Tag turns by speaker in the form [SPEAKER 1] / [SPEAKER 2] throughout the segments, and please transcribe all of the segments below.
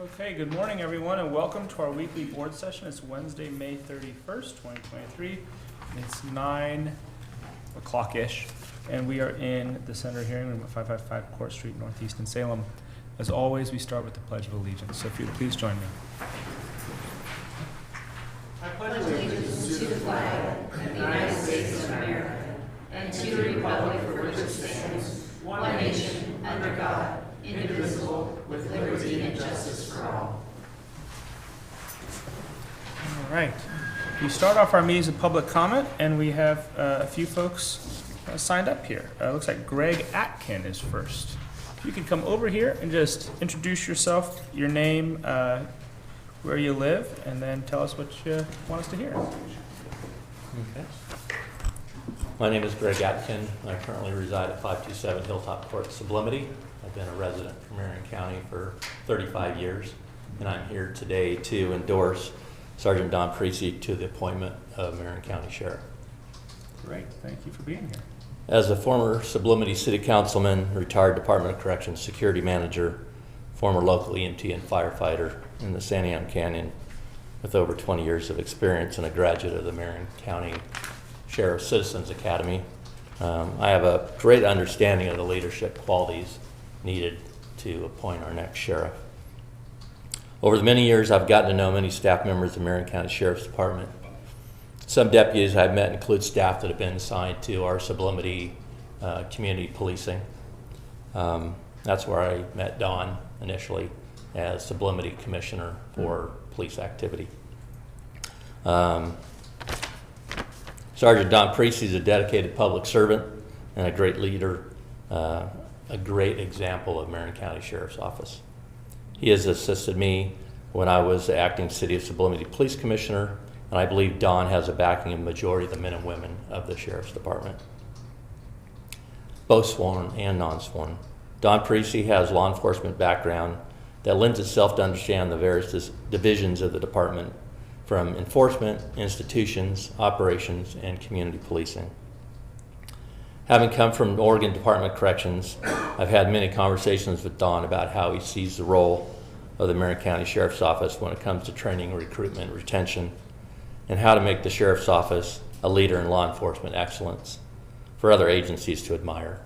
[SPEAKER 1] Okay, good morning, everyone, and welcome to our weekly board session. It's Wednesday, May 31st, 2023. It's 9 o'clock-ish, and we are in the Senator Hearing Room at 555 Court Street, Northeast in Salem. As always, we start with the Pledge of Allegiance. So if you would please join me.
[SPEAKER 2] I pledge allegiance to the flag of the United States of America and to the republic for which it stands, one nation, under God, indivisible, with liberty and justice for all.
[SPEAKER 1] All right. We start off our meetings with public comment, and we have a few folks signed up here. Looks like Greg Atkin is first. If you can come over here and just introduce yourself, your name, where you live, and then tell us what you want us to hear.
[SPEAKER 3] Okay. My name is Greg Atkin. I currently reside at 527 Hilltop Court, Sublimity. I've been a resident from Marion County for 35 years, and I'm here today to endorse Sergeant Don Precy to the appointment of Marion County Sheriff.
[SPEAKER 1] Great, thank you for being here.
[SPEAKER 3] As a former Sublimity City Councilman, retired Department of Corrections security manager, former local EMT and firefighter in the San Diego Canyon with over 20 years of experience and a graduate of the Marion County Sheriff Citizens Academy, I have a great understanding of the leadership qualities needed to appoint our next sheriff. Over the many years, I've gotten to know many staff members of the Marion County Sheriff's Department. Some deputies I've met include staff that have been assigned to our Sublimity community policing. That's where I met Don initially as Sublimity Commissioner for Police Activity. Sergeant Don Precy is a dedicated public servant and a great leader, a great example of Marion County Sheriff's Office. He has assisted me when I was the acting City of Sublimity Police Commissioner, and I believe Don has a backing of the majority of the men and women of the Sheriff's Department, both sworn and non-sworn. Don Precy has law enforcement background that lends itself to understand the various divisions of the department, from enforcement, institutions, operations, and community policing. Having come from the Oregon Department of Corrections, I've had many conversations with Don about how he sees the role of the Marion County Sheriff's Office when it comes to training, recruitment, retention, and how to make the Sheriff's Office a leader in law enforcement excellence for other agencies to admire.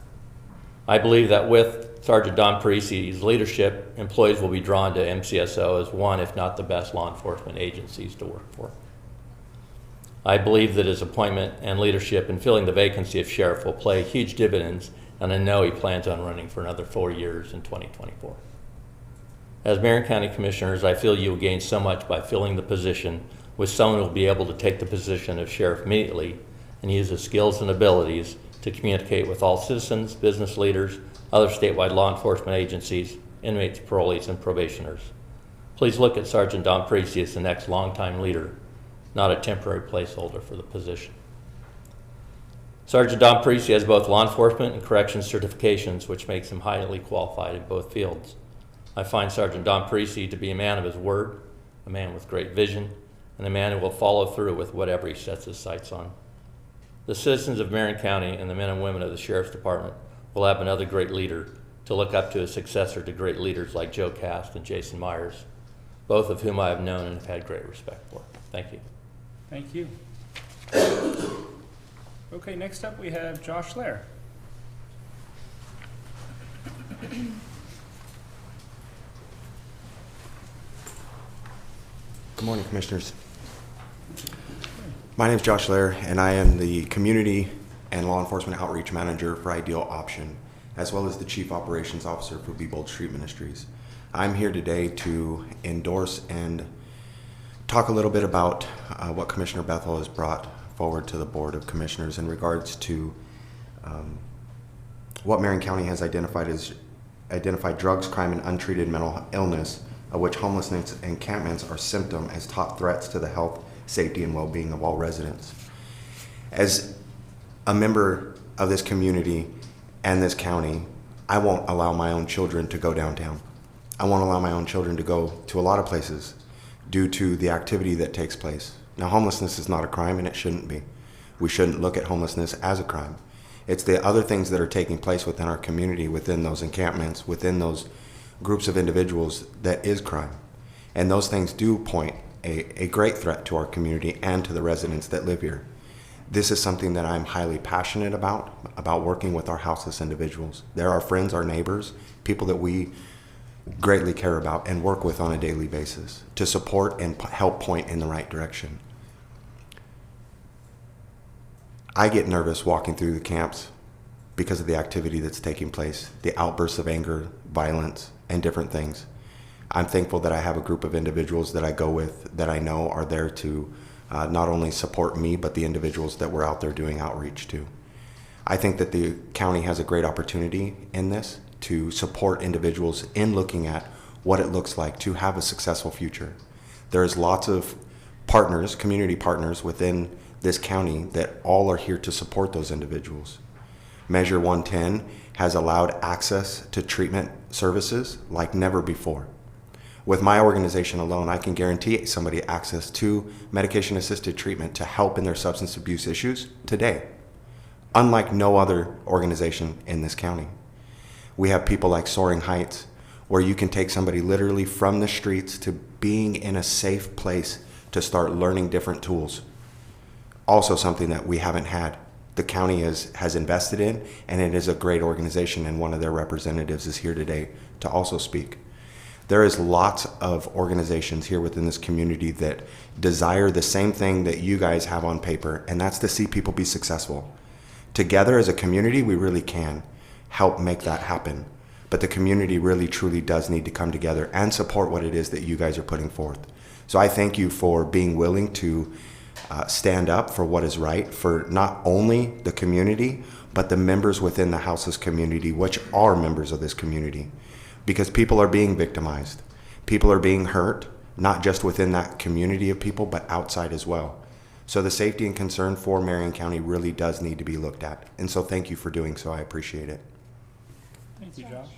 [SPEAKER 3] I believe that with Sergeant Don Precy's leadership, employees will be drawn to MCSO as one, if not the best law enforcement agencies to work for. I believe that his appointment and leadership in filling the vacancy of sheriff will play huge dividends, and I know he plans on running for another 4 years in 2024. As Marion County Commissioners, I feel you will gain so much by filling the position with someone who will be able to take the position of sheriff immediately and use his skills and abilities to communicate with all citizens, business leaders, other statewide law enforcement agencies, inmates, parolees, and probationers. Please look at Sergeant Don Precy as the next longtime leader, not a temporary placeholder for the position. Sergeant Don Precy has both law enforcement and corrections certifications, which makes him highly qualified in both fields. I find Sergeant Don Precy to be a man of his word, a man with great vision, and a man who will follow through with whatever he sets his sights on. The citizens of Marion County and the men and women of the Sheriff's Department will have another great leader to look up to, a successor to great leaders like Joe Cast and Jason Myers, both of whom I have known and have had great respect for. Thank you.
[SPEAKER 1] Thank you. Okay, next up we have Josh Lair.
[SPEAKER 4] Good morning, Commissioners. My name is Josh Lair, and I am the Community and Law Enforcement Outreach Manager for Ideal Option, as well as the Chief Operations Officer for Be-Bold Street Ministries. I'm here today to endorse and talk a little bit about what Commissioner Bethel has brought forward to the Board of Commissioners in regards to what Marion County has identified drugs, crime, and untreated mental illness, of which homelessness encampments are symptom as top threats to the health, safety, and well-being of all residents. As a member of this community and this county, I won't allow my own children to go downtown. I won't allow my own children to go to a lot of places due to the activity that takes place. Now, homelessness is not a crime, and it shouldn't be. We shouldn't look at homelessness as a crime. It's the other things that are taking place within our community, within those encampments, within those groups of individuals, that is crime. And those things do point a great threat to our community and to the residents that live here. This is something that I'm highly passionate about working with our houseless individuals. They're our friends, our neighbors, people that we greatly care about and work with on a daily basis to support and help point in the right direction. I get nervous walking through the camps because of the activity that's taking place, the outbursts of anger, violence, and different things. I'm thankful that I have a group of individuals that I go with that I know are there to not only support me, but the individuals that we're out there doing outreach to. I think that the county has a great opportunity in this to support individuals in looking at what it looks like to have a successful future. There's lots of partners, community partners within this county that all are here to support those individuals. Measure 110 has allowed access to treatment services like never before. With my organization alone, I can guarantee somebody access to medication-assisted treatment to help in their substance abuse issues today, unlike no other organization in this county. We have people like Soaring Heights, where you can take somebody literally from the streets to being in a safe place to start learning different tools. Also something that we haven't had. The county has invested in, and it is a great organization, and one of their representatives is here today to also speak. There is lots of organizations here within this community that desire the same thing that you guys have on paper, and that's to see people be successful. Together as a community, we really can help make that happen. But the community really truly does need to come together and support what it is that you guys are putting forth. So I thank you for being willing to stand up for what is right for not only the community, but the members within the houseless community, which are members of this community. Because people are being victimized. People are being hurt, not just within that community of people, but outside as well. So the safety and concern for Marion County really does need to be looked at. And so thank you for doing so. I appreciate it.
[SPEAKER 1] Thank you, Josh.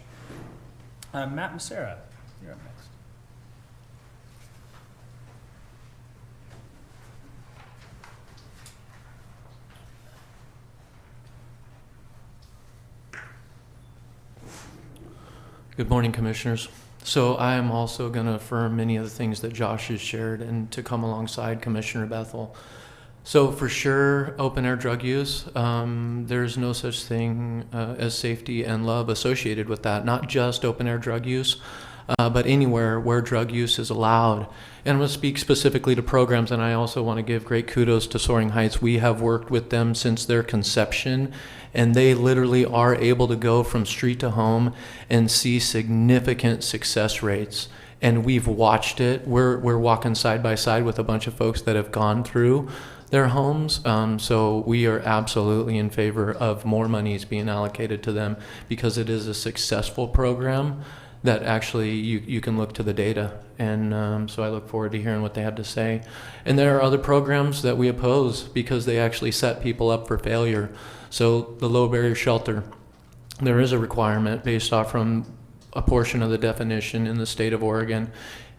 [SPEAKER 1] Matt and Sarah, you're up next.
[SPEAKER 5] Good morning, Commissioners. So I am also going to affirm many of the things that Josh has shared and to come alongside Commissioner Bethel. So for sure, open-air drug use, there's no such thing as safety and love associated with that, not just open-air drug use, but anywhere where drug use is allowed. And I'm going to speak specifically to programs, and I also want to give great kudos to Soaring Heights. We have worked with them since their conception, and they literally are able to go from street to home and see significant success rates. And we've watched it. We're walking side by side with a bunch of folks that have gone through their homes. So we are absolutely in favor of more monies being allocated to them because it is a successful program that actually you can look to the data. And so I look forward to hearing what they have to say. And there are other programs that we oppose because they actually set people up for failure. So the low barrier shelter, there is a requirement based off from a portion of the definition in the state of Oregon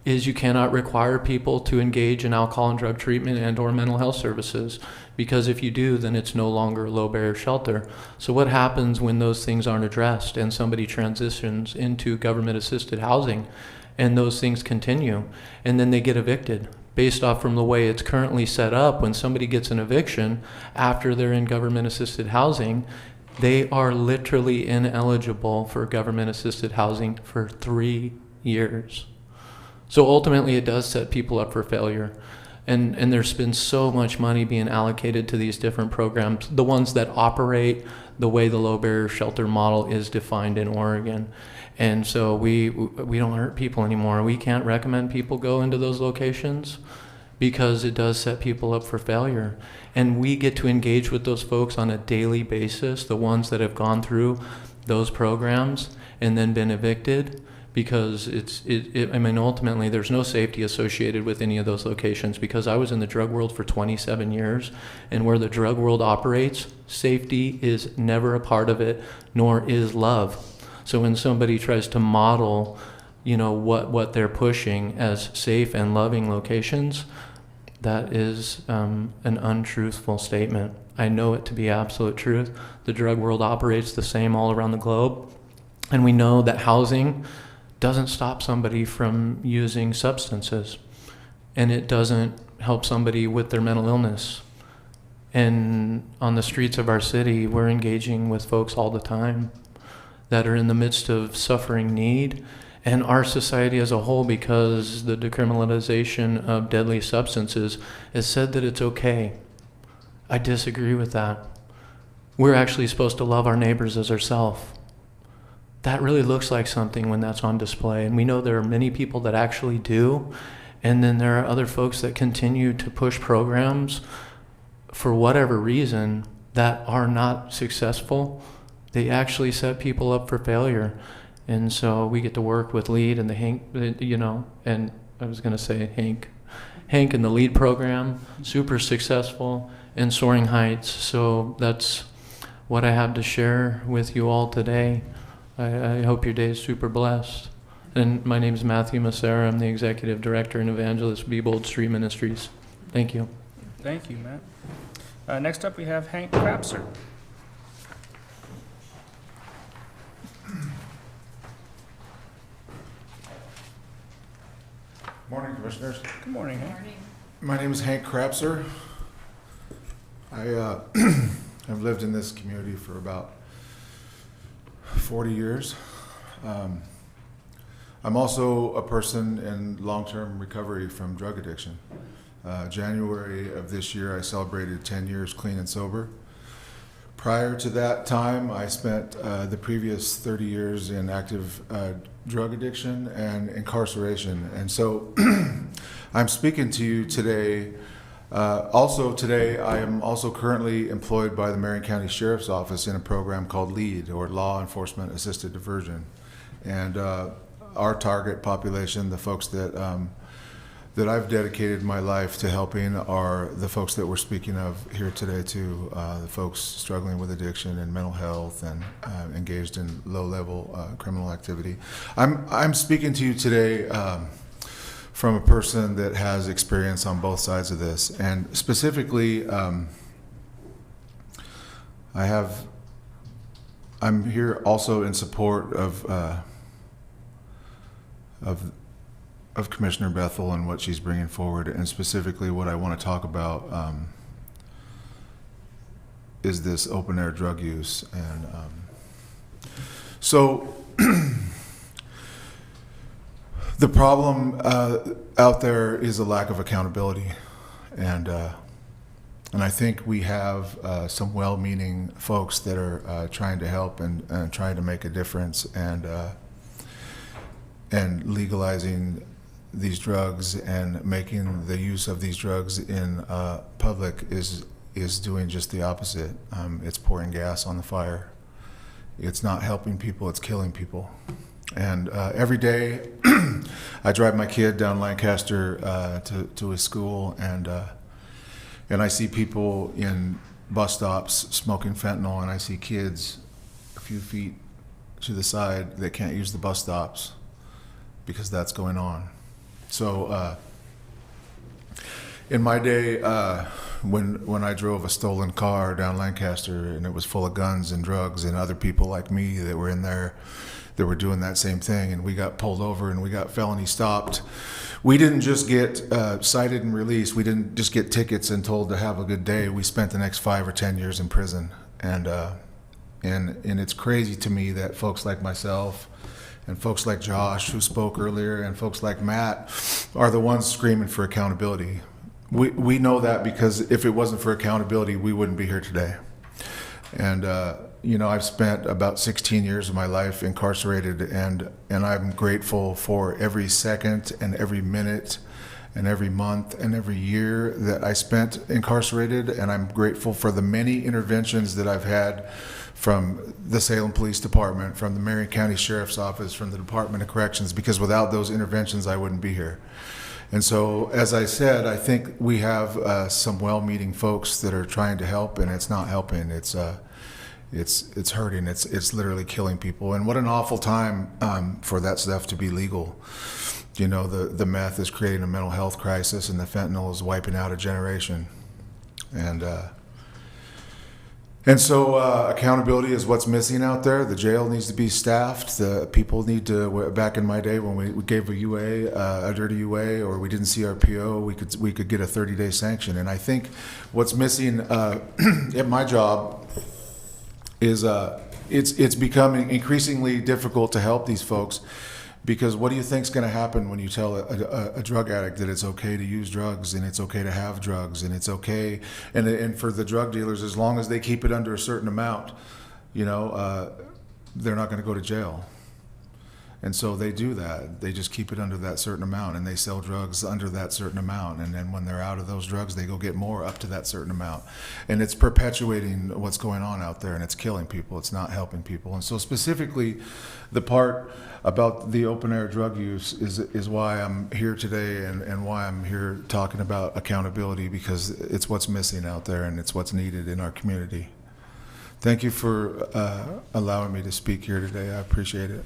[SPEAKER 5] is you cannot require people to engage in alcohol and drug treatment and or mental health services, because if you do, then it's no longer a low barrier shelter. So what happens when those things aren't addressed and somebody transitions into government assisted housing and those things continue and then they get evicted? Based off from the way it's currently set up, when somebody gets an eviction after they're in government assisted housing, they are literally ineligible for government assisted housing for 3 years. So ultimately it does set people up for failure. And there's been so much money being allocated to these different programs, the ones that operate the way the low barrier shelter model is defined in Oregon. And so we don't hurt people anymore. We can't recommend people go into those locations because it does set people up for failure. And we get to engage with those folks on a daily basis, the ones that have gone through those programs and then been evicted, because ultimately there's no safety associated with any of those locations, because I was in the drug world for 27 years, and where the drug world operates, safety is never a part of it, nor is love. So when somebody tries to model, what they're pushing as safe and loving locations, that is an untruthful statement. I know it to be absolute truth. The drug world operates the same all around the globe, and we know that housing doesn't stop somebody from using substances, and it doesn't help somebody with their mental illness. And on the streets of our city, we're engaging with folks all the time that are in the midst of suffering need, and our society as a whole, because the decriminalization of deadly substances has said that it's okay. I disagree with that. We're actually supposed to love our neighbors as ourselves. That really looks like something when that's on display, and we know there are many people that actually do, and then there are other folks that continue to push programs for whatever reason that are not successful. They actually set people up for failure. And so we get to work with LEAD and the Hank, and I was going to say Hank and the LEAD program, super successful, and Soaring Heights. So that's what I have to share with you all today. I hope your day is super blessed. And my name is Matthew Massera. I'm the Executive Director and Evangelist, Be Bold Street Ministries. Thank you.
[SPEAKER 1] Thank you, Matt. Next up, we have Hank Crapser.
[SPEAKER 6] Morning, Commissioners.
[SPEAKER 1] Good morning, Hank.
[SPEAKER 6] My name is Hank Crapser. I have lived in this community for about 40 years. I'm also a person in long-term recovery from drug addiction. January of this year, I celebrated 10 years clean and sober. Prior to that time, I spent the previous 30 years in active drug addiction and incarceration. And so I'm speaking to you today. Today, I am also currently employed by the Marion County Sheriff's Office in a program called LEAD, or Law Enforcement Assisted Diversion. And our target population, the folks that I've dedicated my life to helping, are the folks that we're speaking of here today too, the folks struggling with addiction and mental health and engaged in low-level criminal activity. I'm speaking to you today from a person that has experience on both sides of this, and specifically, I'm here also in support of Commissioner Bethel and what she's bringing forward, and specifically what I want to talk about is this open air drug use. And so the problem out there is a lack of accountability, and I think we have some well-meaning folks that are trying to help and trying to make a difference, and legalizing these drugs and making the use of these drugs in public is doing just the opposite. It's pouring gas on the fire. It's not helping people, it's killing people. And every day I drive my kid down Lancaster to his school, and I see people in bus stops smoking fentanyl, and I see kids a few feet to the side that can't use the bus stops because that's going on. So in my day, when I drove a stolen car down Lancaster and it was full of guns and drugs and other people like me that were in there that were doing that same thing, and we got pulled over and we got felony stopped, we didn't just get cited and released. We didn't just get tickets and told to have a good day. We spent the next 5 or 10 years in prison. And it's crazy to me that folks like myself and folks like Josh, who spoke earlier, and folks like Matt are the ones screaming for accountability. We know that because if it wasn't for accountability, we wouldn't be here today. And I've spent about 16 years of my life incarcerated, and I'm grateful for every second and every minute and every month and every year that I spent incarcerated, and I'm grateful for the many interventions that I've had from the Salem Police Department, from the Marion County Sheriff's Office, from the Department of Corrections, because without those interventions, I wouldn't be here. And so, as I said, I think we have some well-meaning folks that are trying to help, and it's not helping. It's hurting. It's literally killing people. And what an awful time for that stuff to be legal. The meth is creating a mental health crisis, and the fentanyl is wiping out a generation. And so accountability is what's missing out there. The jail needs to be staffed. The people need to. Back in my day, when we gave a UA, a dirty UA, or we didn't see our PO, we could get a 30-day sanction. And I think what's missing at my job is it's becoming increasingly difficult to help these folks. Because what do you think's going to happen when you tell a drug addict that it's okay to use drugs and it's okay to have drugs and it's okay, and for the drug dealers, as long as they keep it under a certain amount, they're not going to go to jail. And so they do that. They just keep it under that certain amount, and they sell drugs under that certain amount. And then when they're out of those drugs, they go get more up to that certain amount. And it's perpetuating what's going on out there, and it's killing people. It's not helping people. And so specifically, the part about the open air drug use is why I'm here today, and why I'm here talking about accountability, because it's what's missing out there and it's what's needed in our community. Thank you for allowing me to speak here today. I appreciate it.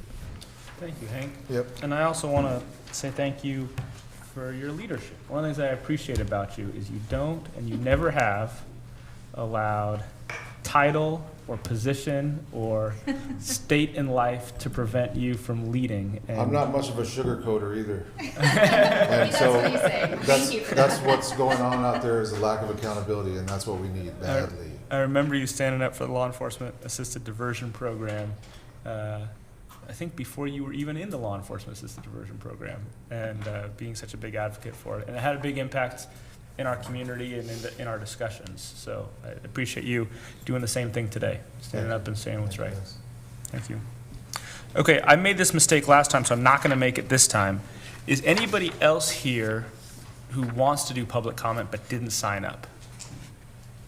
[SPEAKER 1] Thank you, Hank.
[SPEAKER 6] Yep.
[SPEAKER 1] And I also want to say thank you for your leadership. One of the things I appreciate about you is you don't, and you never have, allowed title or position or state in life to prevent you from leading. And
[SPEAKER 6] I'm not much of a sugarcoater either.
[SPEAKER 2] That's what you say. Thank you for
[SPEAKER 6] That's what's going on out there is a lack of accountability, and that's what we need badly.
[SPEAKER 1] I remember you standing up for the law enforcement assisted diversion program, I think before you were even in the law enforcement assisted diversion program, and being such a big advocate for it. And it had a big impact in our community and in our discussions. So I appreciate you doing the same thing today, standing up and saying what's right. Thank you. Okay, I made this mistake last time, so I'm not going to make it this time. Is anybody else here who wants to do public comment but didn't sign up?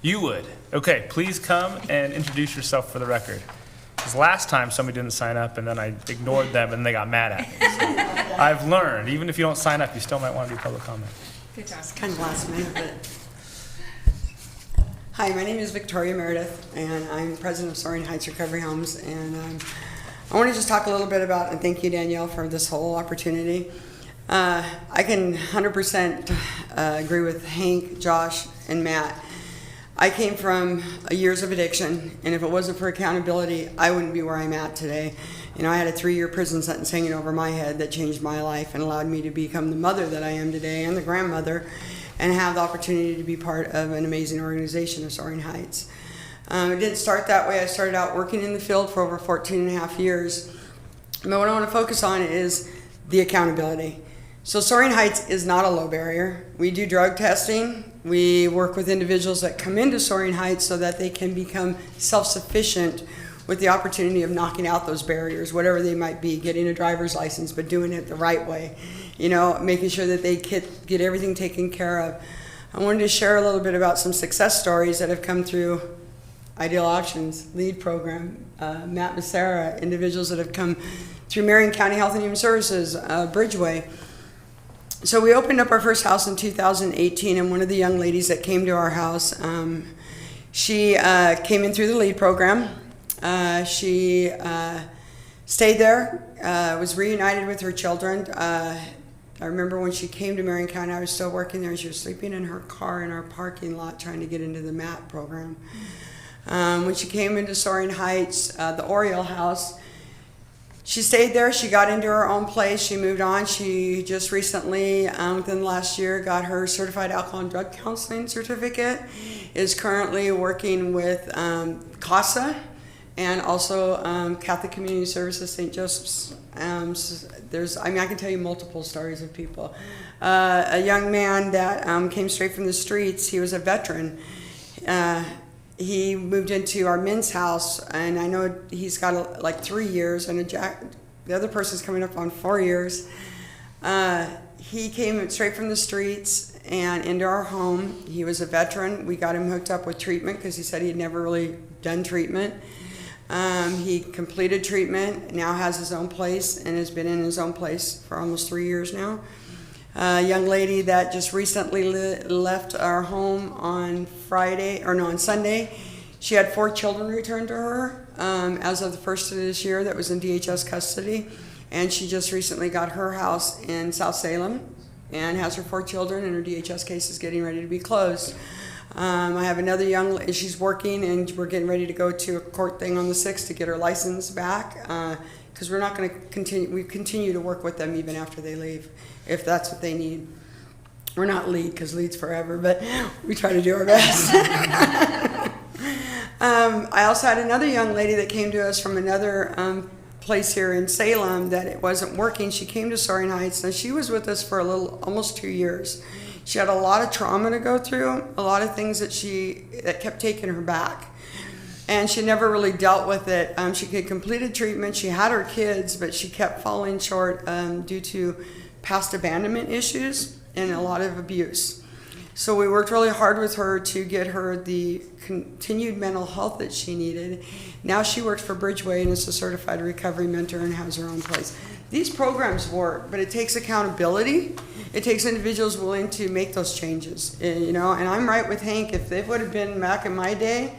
[SPEAKER 1] You would. Okay, please come and introduce yourself for the record. Because last time somebody didn't sign up and then I ignored them and they got mad at me. So I've learned, even if you don't sign up, you still might want to do public comment.
[SPEAKER 7] Good job. It's kind of last minute, but. Hi, my name is Victoria Meredith, and I'm president of Soaring Heights Recovery Homes. And I want to just talk a little bit about, and thank you, Danielle, for this whole opportunity. I can 100% agree with Hank, Josh, and Matt. I came from years of addiction, and if it wasn't for accountability, I wouldn't be where I'm at today. I had a 3-year prison sentence hanging over my head that changed my life and allowed me to become the mother that I am today and the grandmother, and have the opportunity to be part of an amazing organization of Soaring Heights. It didn't start that way. I started out working in the field for over 14 and a half years. But what I want to focus on is the accountability. So Soaring Heights is not a low barrier. We do drug testing. We work with individuals that come into Soaring Heights so that they can become self-sufficient with the opportunity of knocking out those barriers, whatever they might be, getting a driver's license, but doing it the right way, making sure that they get everything taken care of. I wanted to share a little bit about some success stories that have come through Ideal Options, LEAD program, Matt Becerra, individuals that have come through Marion County Health and Human Services, Bridgeway. So we opened up our first house in 2018, and one of the young ladies that came to our house, she came in through the LEAD program. She stayed there, was reunited with her children. I remember when she came to Marion County, I was still working there. She was sleeping in her car in our parking lot trying to get into the MAT program. When she came into Soaring Heights, the Oriole House, she stayed there. She got into her own place. She moved on. She just recently, within the last year, got her certified alcohol and drug counseling certificate, is currently working with CASA and also Catholic Community Services, St. Joseph's. I can tell you multiple stories of people. A young man that came straight from the streets. He was a veteran. He moved into our men's house, and I know he's got 3 years, and the other person's coming up on 4 years. He came straight from the streets and into our home. He was a veteran. We got him hooked up with treatment because he said he had never really done treatment. He completed treatment, now has his own place, and has been in his own place for almost 3 years now. A young lady that just recently left our home on Sunday. She had 4 children returned to her as of the first of this year that was in DHS custody. And she just recently got her house in South Salem and has her 4 children, and her DHS case is getting ready to be closed. I have another young lady, she's working, and we're getting ready to go to a court thing on the 6th to get her license back, because we're not going to continue, we continue to work with them even after they leave, if that's what they need. We're not lead, because lead's forever, but we try to do our best. I also had another young lady that came to us from another place here in Salem that it wasn't working. She came to Soaring Heights, and she was with us for almost 2 years. She had a lot of trauma to go through, a lot of things that kept taking her back. And she never really dealt with it. She had completed treatment, she had her kids, but she kept falling short due to past abandonment issues and a lot of abuse. So we worked really hard with her to get her the continued mental health that she needed. Now she works for Bridgeway and is a certified recovery mentor and has her own place. These programs work, but it takes accountability. It takes individuals willing to make those changes, you know. And I'm right with Hank. If it would have been back in my day,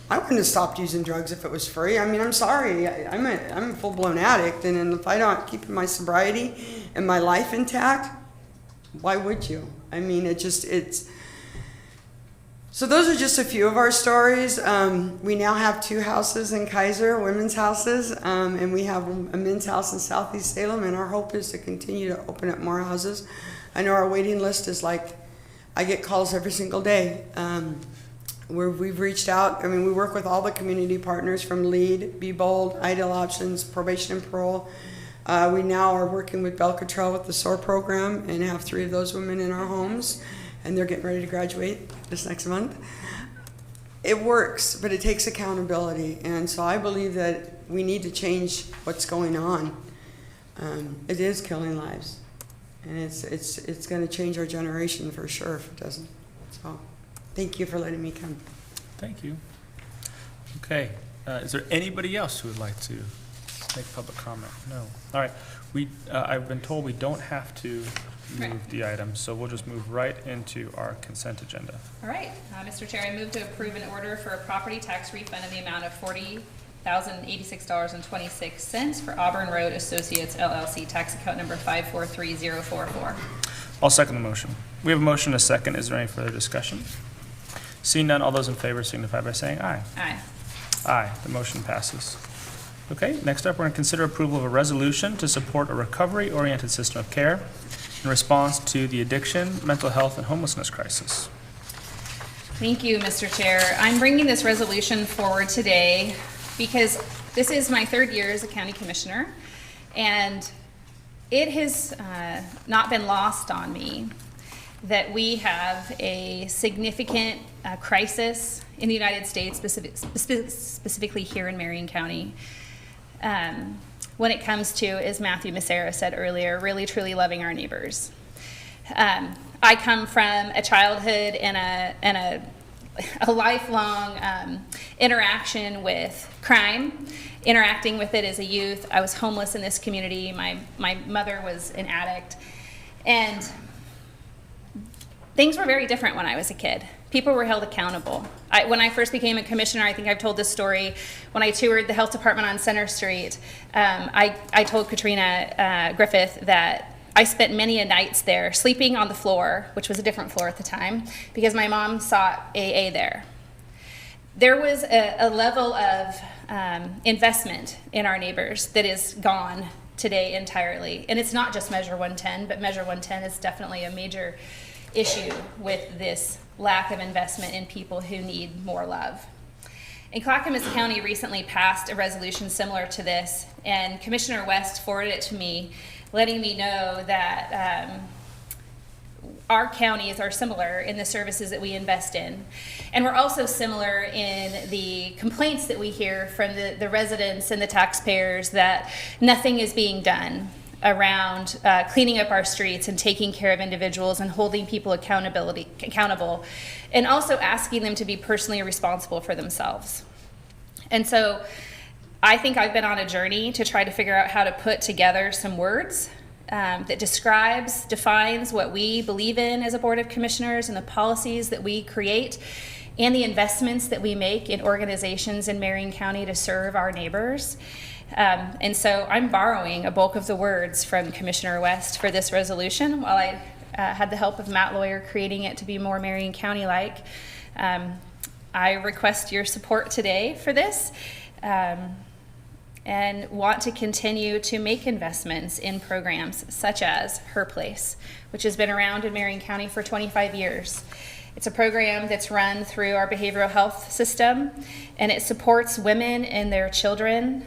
[SPEAKER 7] I wouldn't have stopped using drugs if it was free. I mean, I'm sorry. I'm a full-blown addict, and if I don't keep my sobriety and my life intact, why would you? I mean, it's. So those are just a few of our stories. We now have 2 houses in Kaiser, women's houses, and we have a men's house in Southeast Salem, and our hope is to continue to open up more houses. I know our waiting list is like, I get calls every single day. Where we've reached out, I mean, we work with all the community partners from LEAD, Be Bold, Ideal Options, Probation and Parole. We now are working with Belle Cottrell with the SOAR program and have 3 of those women in our homes, and they're getting ready to graduate this next month. It works, but it takes accountability, and so I believe that we need to change what's going on. It is killing lives, and it's going to change our generation for sure if it doesn't. So, thank you for letting me come.
[SPEAKER 1] Thank you. Okay, is there anybody else who would like to make public comment? No. All right. I've been told we don't have to move the items, so we'll just move right into our consent agenda.
[SPEAKER 2] All right, Mr. Chair, I move to approve an order for a property tax refund in the amount of $40,086.26 for Auburn Road Associates LLC, tax account number 543044.
[SPEAKER 1] I'll second the motion. We have a motion and a second. Is there any further discussion? Seeing none, all those in favor signify by saying aye.
[SPEAKER 2] Aye.
[SPEAKER 1] Aye. The motion passes. Okay, next up, we're going to consider approval of a resolution to support a recovery-oriented system of care in response to the addiction, mental health, and homelessness crisis.
[SPEAKER 2] Thank you, Mr. Chair. I'm bringing this resolution forward today because this is my 3rd year as a county commissioner, and it has not been lost on me that we have a significant crisis in the United States, specifically here in Marion County, when it comes to, as Matthew Massera said earlier, really truly loving our neighbors. I come from a childhood and a lifelong interaction with crime, interacting with it as a youth. I was homeless in this community. My mother was an addict, and things were very different when I was a kid. People were held accountable. When I first became a commissioner, I think I've told this story, when I toured the health department on Center Street, I told Katrina Griffith that I spent many a nights there sleeping on the floor, which was a different floor at the time, because my mom sought AA there. There was a level of investment in our neighbors that is gone today entirely. And it's not just Measure 110, but Measure 110 is definitely a major issue with this lack of investment in people who need more love. And Clackamas County recently passed a resolution similar to this, and Commissioner West forwarded it to me, letting me know that our counties are similar in the services that we invest in. And we're also similar in the complaints that we hear from the residents and the taxpayers that nothing is being done around cleaning up our streets and taking care of individuals and holding people accountable, and also asking them to be personally responsible for themselves. And so I think I've been on a journey to try to figure out how to put together some words that defines what we believe in as a Board of Commissioners and the policies that we create and the investments that we make in organizations in Marion County to serve our neighbors. And so I'm borrowing a bulk of the words from Commissioner West for this resolution, while I had the help of Matt Lawyer creating it to be more Marion County-like. I request your support today for this, and want to continue to make investments in programs such as Her Place, which has been around in Marion County for 25 years. It's a program that's run through our behavioral health system, and it supports women and their children,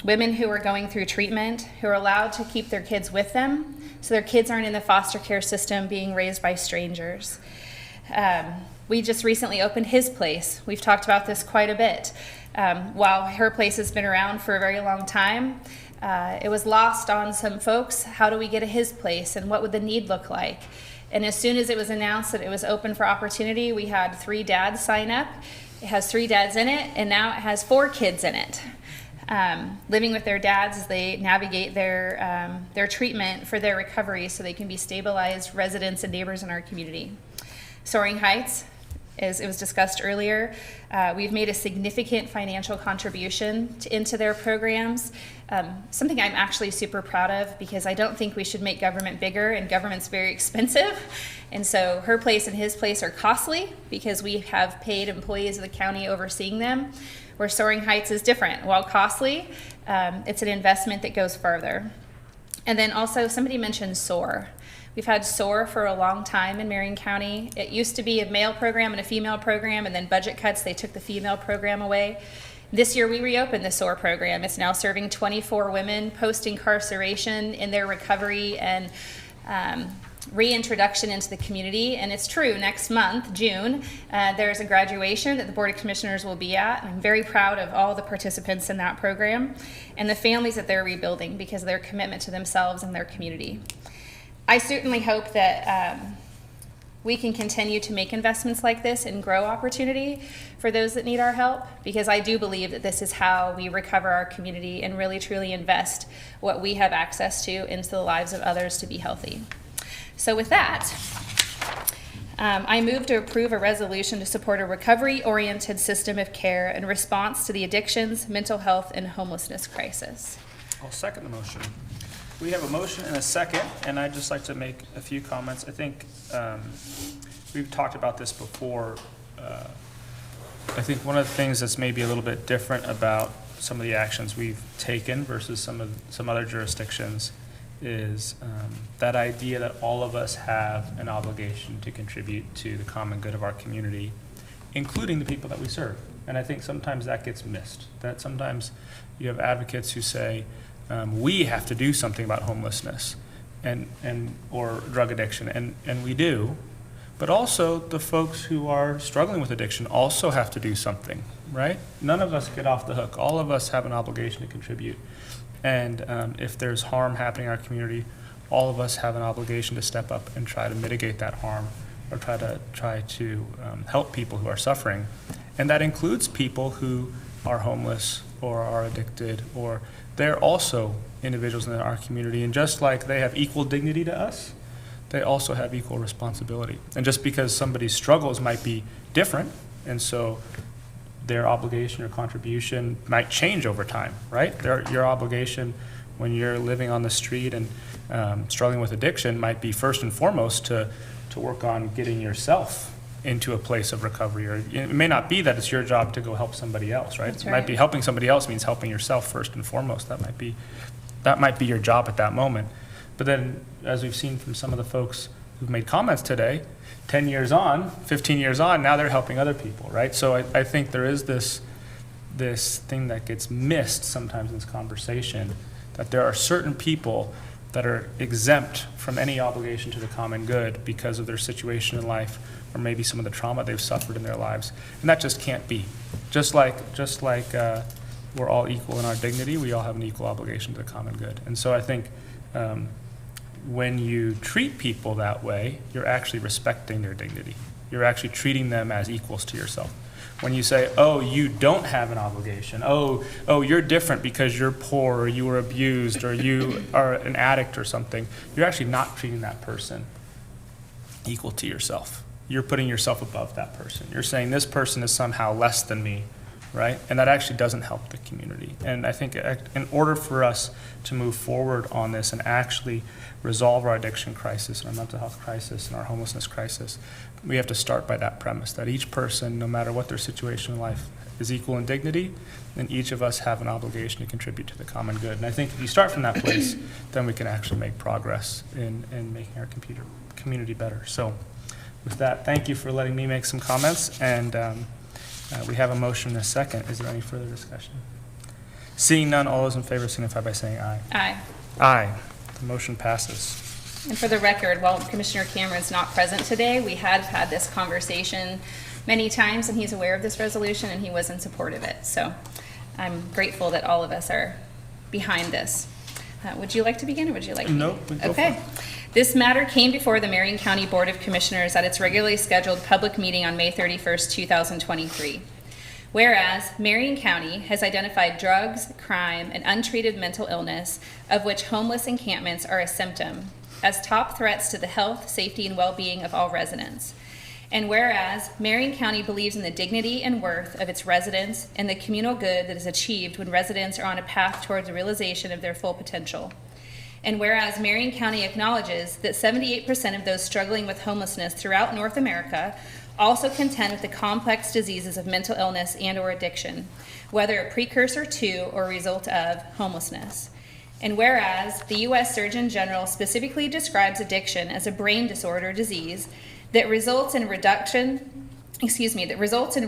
[SPEAKER 2] women who are going through treatment, who are allowed to keep their kids with them, so their kids aren't in the foster care system being raised by strangers. We just recently opened His Place. We've talked about this quite a bit. While Her Place has been around for a very long time, it was lost on some folks. How do we get a His Place, and what would the need look like? And as soon as it was announced that it was open for opportunity, we had 3 dads sign up. It has 3 dads in it, and now it has 4 kids in it, living with their dads as they navigate their treatment for their recovery so they can be stabilized residents and neighbors in our community. Soaring Heights, as it was discussed earlier, we've made a significant financial contribution into their programs, something I'm actually super proud of, because I don't think we should make government bigger, and government's very expensive. And so Her Place and His Place are costly because we have paid employees of the county overseeing them, where Soaring Heights is different. While costly, it's an investment that goes further. And then also somebody mentioned SOAR. We've had SOAR for a long time in Marion County. It used to be a male program and a female program, and then budget cuts, they took the female program away. This year we reopened the SOAR program. It's now serving 24 women post-incarceration in their recovery and reintroduction into the community. And it's true, next month, June, there's a graduation that the Board of Commissioners will be at. I'm very proud of all the participants in that program and the families that they're rebuilding because of their commitment to themselves and their community. I certainly hope that we can continue to make investments like this and grow opportunity for those that need our help, because I do believe that this is how we recover our community and really truly invest what we have access to into the lives of others to be healthy. So with that, I move to approve a resolution to support a recovery-oriented system of care in response to the addictions, mental health, and homelessness crisis.
[SPEAKER 1] I'll second the motion. We have a motion and a second, and I'd just like to make a few comments. I think we've talked about this before. I think one of the things that's maybe a little bit different about some of the actions we've taken versus some other jurisdictions is that idea that all of us have an obligation to contribute to the common good of our community, including the people that we serve. And I think sometimes that gets missed, that sometimes you have advocates who say, we have to do something about homelessness and or drug addiction, and we do, but also the folks who are struggling with addiction also have to do something, right? None of us get off the hook. All of us have an obligation to contribute. And if there's harm happening in our community, all of us have an obligation to step up and try to mitigate that harm, or try to help people who are suffering. And that includes people who are homeless or are addicted, or they're also individuals in our community. And just like they have equal dignity to us, they also have equal responsibility. And just because somebody's struggles might be different, and so their obligation or contribution might change over time, right? Your obligation when you're living on the street and struggling with addiction might be first and foremost to work on getting yourself into a place of recovery. Or it may not be that it's your job to go help somebody else, right?
[SPEAKER 2] That's
[SPEAKER 1] It might
[SPEAKER 2] right.
[SPEAKER 1] be helping somebody else means helping yourself first and foremost. That might be your job at that moment. But then, as we've seen from some of the folks who've made comments today, 10 years on, 15 years on, now they're helping other people, right? So I think there is this thing that gets missed sometimes in this conversation, that there are certain people that are exempt from any obligation to the common good because of their situation in life, or maybe some of the trauma they've suffered in their lives. And that just can't be. Just like we're all equal in our dignity, we all have an equal obligation to the common good. And so I think when you treat people that way, you're actually respecting their dignity. You're actually treating them as equals to yourself. When you say, oh, you don't have an obligation, oh, you're different because you're poor, or you were abused, or you are an addict or something, you're actually not treating that person equal to yourself. You're putting yourself above that person. You're saying this person is somehow less than me, right? And that actually doesn't help the community. And I think in order for us to move forward on this and actually resolve our addiction crisis and our mental health crisis and our homelessness crisis, we have to start by that premise, that each person, no matter what their situation in life, is equal in dignity, and each of us have an obligation to contribute to the common good. And I think if you start from that place, then we can actually make progress in making our community better. So with that, thank you for letting me make some comments, and we have a motion and a second. Is there any further discussion? Seeing none, all those in favor signify by saying aye.
[SPEAKER 2] Aye.
[SPEAKER 1] Aye. The motion passes.
[SPEAKER 2] And for the record, while Commissioner Cameron's not present today, we have had this conversation many times, and he's aware of this resolution, and he was in support of it. So I'm grateful that all of us are behind this. Would you like to begin, or would you like me?
[SPEAKER 1] Nope, go for
[SPEAKER 2] Okay.
[SPEAKER 1] it.
[SPEAKER 2] This matter came before the Marion County Board of Commissioners at its regularly scheduled public meeting on May 31st, 2023. Whereas Marion County has identified drugs, crime, and untreated mental illness, of which homeless encampments are a symptom, as top threats to the health, safety, and well-being of all residents. And whereas Marion County believes in the dignity and worth of its residents and the communal good that is achieved when residents are on a path towards the realization of their full potential. And whereas Marion County acknowledges that 78% of those struggling with homelessness throughout North America also contend with the complex diseases of mental illness and/or addiction, whether a precursor to or result of homelessness. And whereas the U.S. Surgeon General specifically describes addiction as a brain disorder disease that results in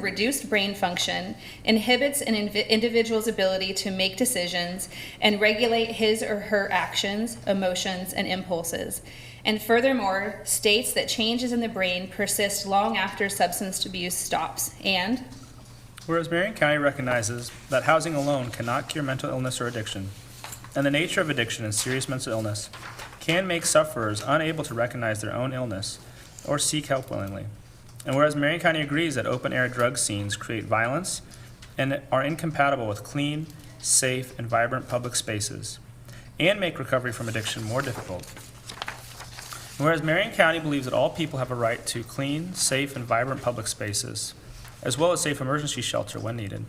[SPEAKER 2] reduced brain function, inhibits an individual's ability to make decisions and regulate his or her actions, emotions, and impulses. And furthermore, states that changes in the brain persist long after substance abuse stops. And
[SPEAKER 1] whereas Marion County recognizes that housing alone cannot cure mental illness or addiction, and the nature of addiction and serious mental illness can make sufferers unable to recognize their own illness or seek help willingly. And whereas Marion County agrees that open-air drug scenes create violence and are incompatible with clean, safe, and vibrant public spaces, and make recovery from addiction more difficult. And whereas Marion County believes that all people have a right to clean, safe, and vibrant public spaces, as well as safe emergency shelter when needed.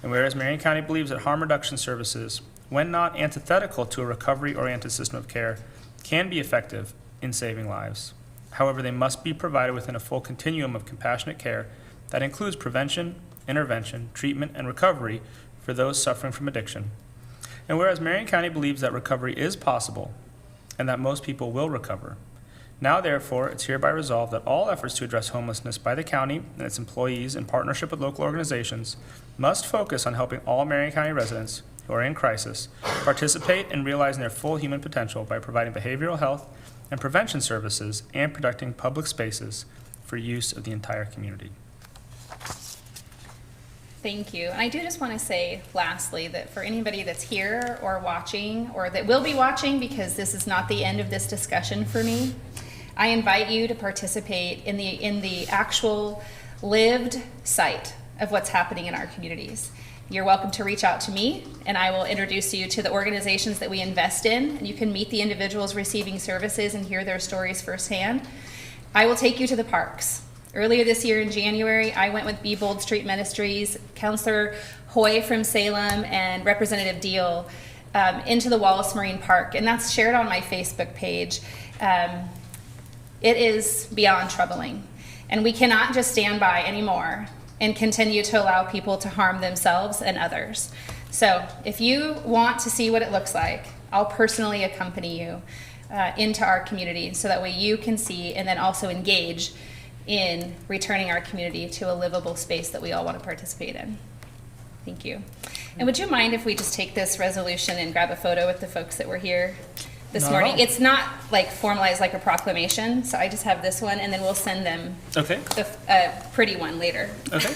[SPEAKER 1] And whereas Marion County believes that harm reduction services, when not antithetical to a recovery-oriented system of care, can be effective in saving lives. However, they must be provided within a full continuum of compassionate care that includes prevention, intervention, treatment, and recovery for those suffering from addiction. And whereas Marion County believes that recovery is possible and that most people will recover, now therefore it's hereby resolved that all efforts to address homelessness by the county and its employees in partnership with local organizations must focus on helping all Marion County residents who are in crisis participate in realizing their full human potential by providing behavioral health and prevention services and protecting public spaces for use of the entire community.
[SPEAKER 2] thank you. And I do just want to say lastly that for anybody that's here or watching or that will be watching, because this is not the end of this discussion for me, I invite you to participate in the actual lived site of what's happening in our communities. You're welcome to reach out to me, and I will introduce you to the organizations that we invest in, and you can meet the individuals receiving services and hear their stories firsthand. I will take you to the parks. Earlier this year in January, I went with Be Bold Street Ministries, Counselor Hoy from Salem, and Representative Deal into the Wallace Marine Park, and that's shared on my Facebook page. It is beyond troubling, and we cannot just stand by anymore and continue to allow people to harm themselves and others. So if you want to see what it looks like, I'll personally accompany you into our community so that way you can see and then also engage in returning our community to a livable space that we all want to participate in. Thank you. And would you mind if we just take this resolution and grab a photo with the folks that were here this
[SPEAKER 1] Not at
[SPEAKER 2] morning?
[SPEAKER 1] all.
[SPEAKER 2] It's not like formalized like a proclamation, so I just have this one, and then we'll send them
[SPEAKER 1] Okay,
[SPEAKER 2] the pretty one later.
[SPEAKER 1] okay.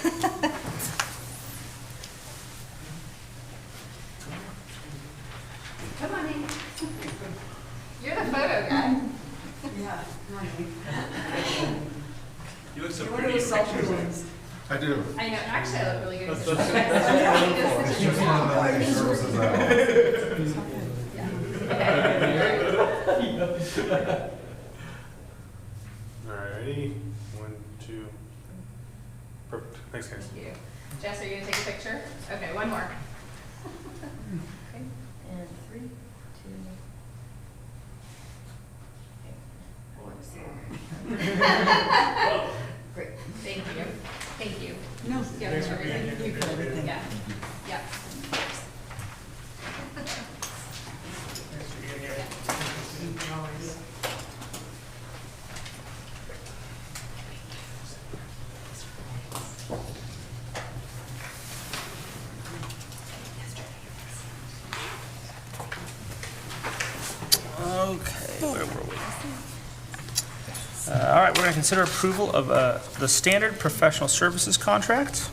[SPEAKER 2] Come on in. You're the photo guy.
[SPEAKER 7] Yeah.
[SPEAKER 1] You look so
[SPEAKER 7] One of those selfie ones.
[SPEAKER 6] I do.
[SPEAKER 2] I know, actually I look really good.
[SPEAKER 8] Alrighty, 1, 2, perfect. Thanks, guys.
[SPEAKER 2] Thank you. Jess, are you gonna take a picture? Great, thank you. Thank you.
[SPEAKER 7] No.
[SPEAKER 2] Yeah, everything.
[SPEAKER 7] You got everything.
[SPEAKER 2] Yeah, yeah.
[SPEAKER 1] Okay, where were we? All right, we're going to consider approval of the standard professional services contract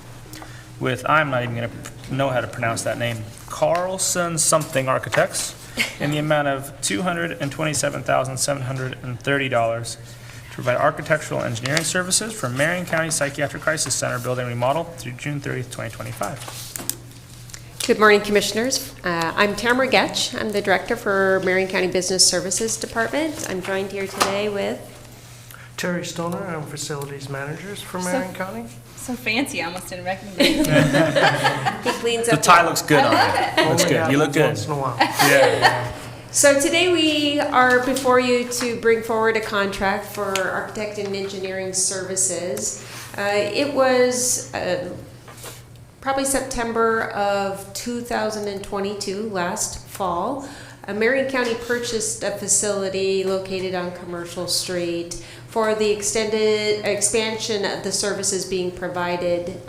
[SPEAKER 1] with, I'm not even going to know how to pronounce that name, Carlson Something Architects, in the amount of $227,730 to provide architectural engineering services for Marion County Psychiatric Crisis Center building remodel through June 30th, 2025.
[SPEAKER 8] Good morning, Commissioners. I'm Tamara Getch. I'm the Director for Marion County Business Services Department. I'm joined here today with
[SPEAKER 9] Terry Stoner, I'm Facilities Managers for Marion County.
[SPEAKER 2] So fancy, I almost didn't recognize you.
[SPEAKER 8] he cleans
[SPEAKER 1] The
[SPEAKER 8] up.
[SPEAKER 1] tie looks good on you. Looks
[SPEAKER 9] Only
[SPEAKER 1] good. You look
[SPEAKER 9] happens
[SPEAKER 1] good.
[SPEAKER 9] Once in a while.
[SPEAKER 1] Yeah.
[SPEAKER 8] So today we are before you to bring forward a contract for architect and engineering services. It was probably September of 2022, last fall. Marion County purchased a facility located on Commercial Street for the expansion of the services being provided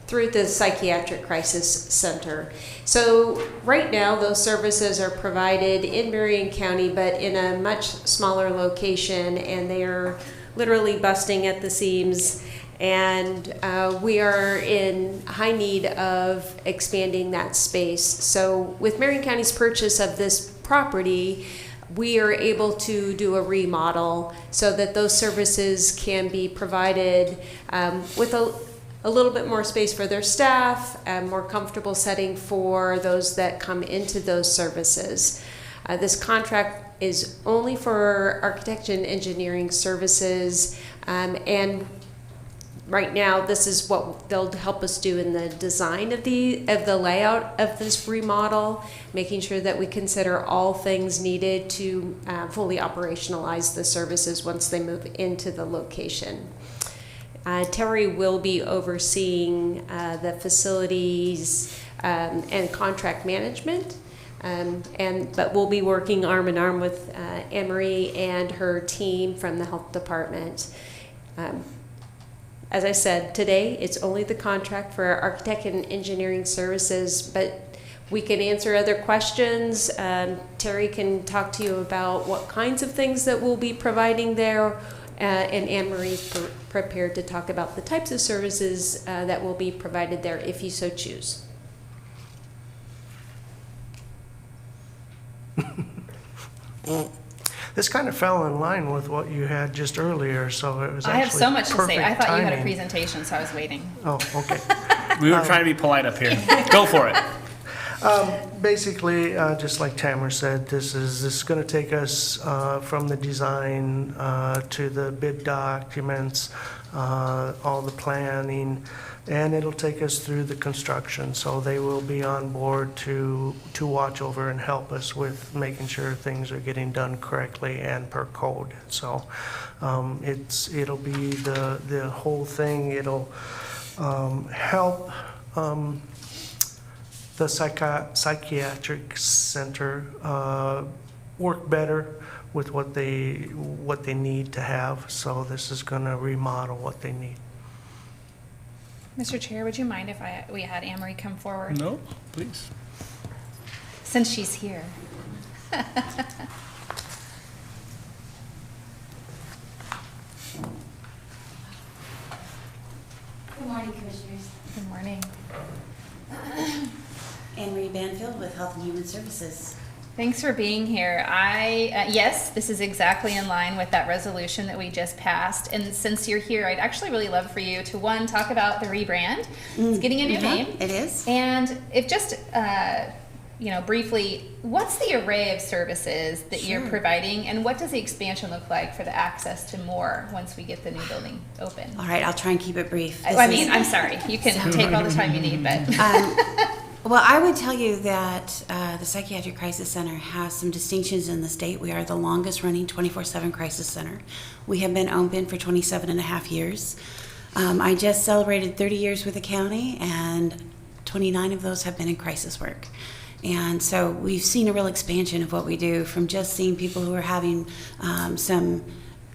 [SPEAKER 8] through the Psychiatric Crisis Center. So right now, those services are provided in Marion County, but in a much smaller location, and they are literally busting at the seams. And we are in high need of expanding that space. So with Marion County's purchase of this property, we are able to do a remodel so that those services can be provided with a little bit more space for their staff, a more comfortable setting for those that come into those services. This contract is only for architecture and engineering services, and right now, this is what they'll help us do in the design of the layout of this remodel, making sure that we consider all things needed to fully operationalize the services once they move into the location. Terry will be overseeing the facilities and contract management, but we'll be working arm in arm with Anne-Marie and her team from the health department. As I said, today it's only the contract for our architect and engineering services, but we can answer other questions. Terry can talk to you about what kinds of things that we'll be providing there, and Anne-Marie's prepared to talk about the types of services that will be provided there if you so choose.
[SPEAKER 9] This kind of fell in line with what you had just earlier, so it was
[SPEAKER 2] I
[SPEAKER 9] actually
[SPEAKER 2] have so much to say.
[SPEAKER 9] perfect
[SPEAKER 2] I thought you had a
[SPEAKER 9] timing.
[SPEAKER 2] presentation, so I was waiting.
[SPEAKER 9] Oh, okay.
[SPEAKER 1] We were trying to be polite up here. Go for it.
[SPEAKER 9] Basically, just like Tamara said, this is going to take us from the design to the bid documents, all the planning, and it'll take us through the construction. So they will be on board to watch over and help us with making sure things are getting done correctly and per code. So it'll be the whole thing. It'll help the psychiatric center work better with what they need to have. So this is going to remodel what they need.
[SPEAKER 2] Mr. Chair, would you mind if we had Anne-Marie come forward?
[SPEAKER 1] No, please.
[SPEAKER 2] Since she's here.
[SPEAKER 10] Good morning, Commissioners.
[SPEAKER 2] Good morning.
[SPEAKER 10] Anne-Marie Banfield with Health and Human Services.
[SPEAKER 2] Thanks for being here. Yes, this is exactly in line with that resolution that we just passed. And since you're here, I'd actually really love for you to, one, talk about the rebrand. It's getting a new name.
[SPEAKER 10] It is.
[SPEAKER 2] And if just, briefly, what's the array of services that you're providing, and what does the expansion look like for the access to more once we get the new building open?
[SPEAKER 10] All right, I'll try and keep it brief.
[SPEAKER 2] I'm sorry. You can take all the time you need, but.
[SPEAKER 10] Well, I would tell you that the Psychiatric Crisis Center has some distinctions in the state. We are the longest running 24/7 crisis center. We have been open for 27 and a half years. I just celebrated 30 years with the county, and 29 of those have been in crisis work. And so we've seen a real expansion of what we do, from just seeing people who are having some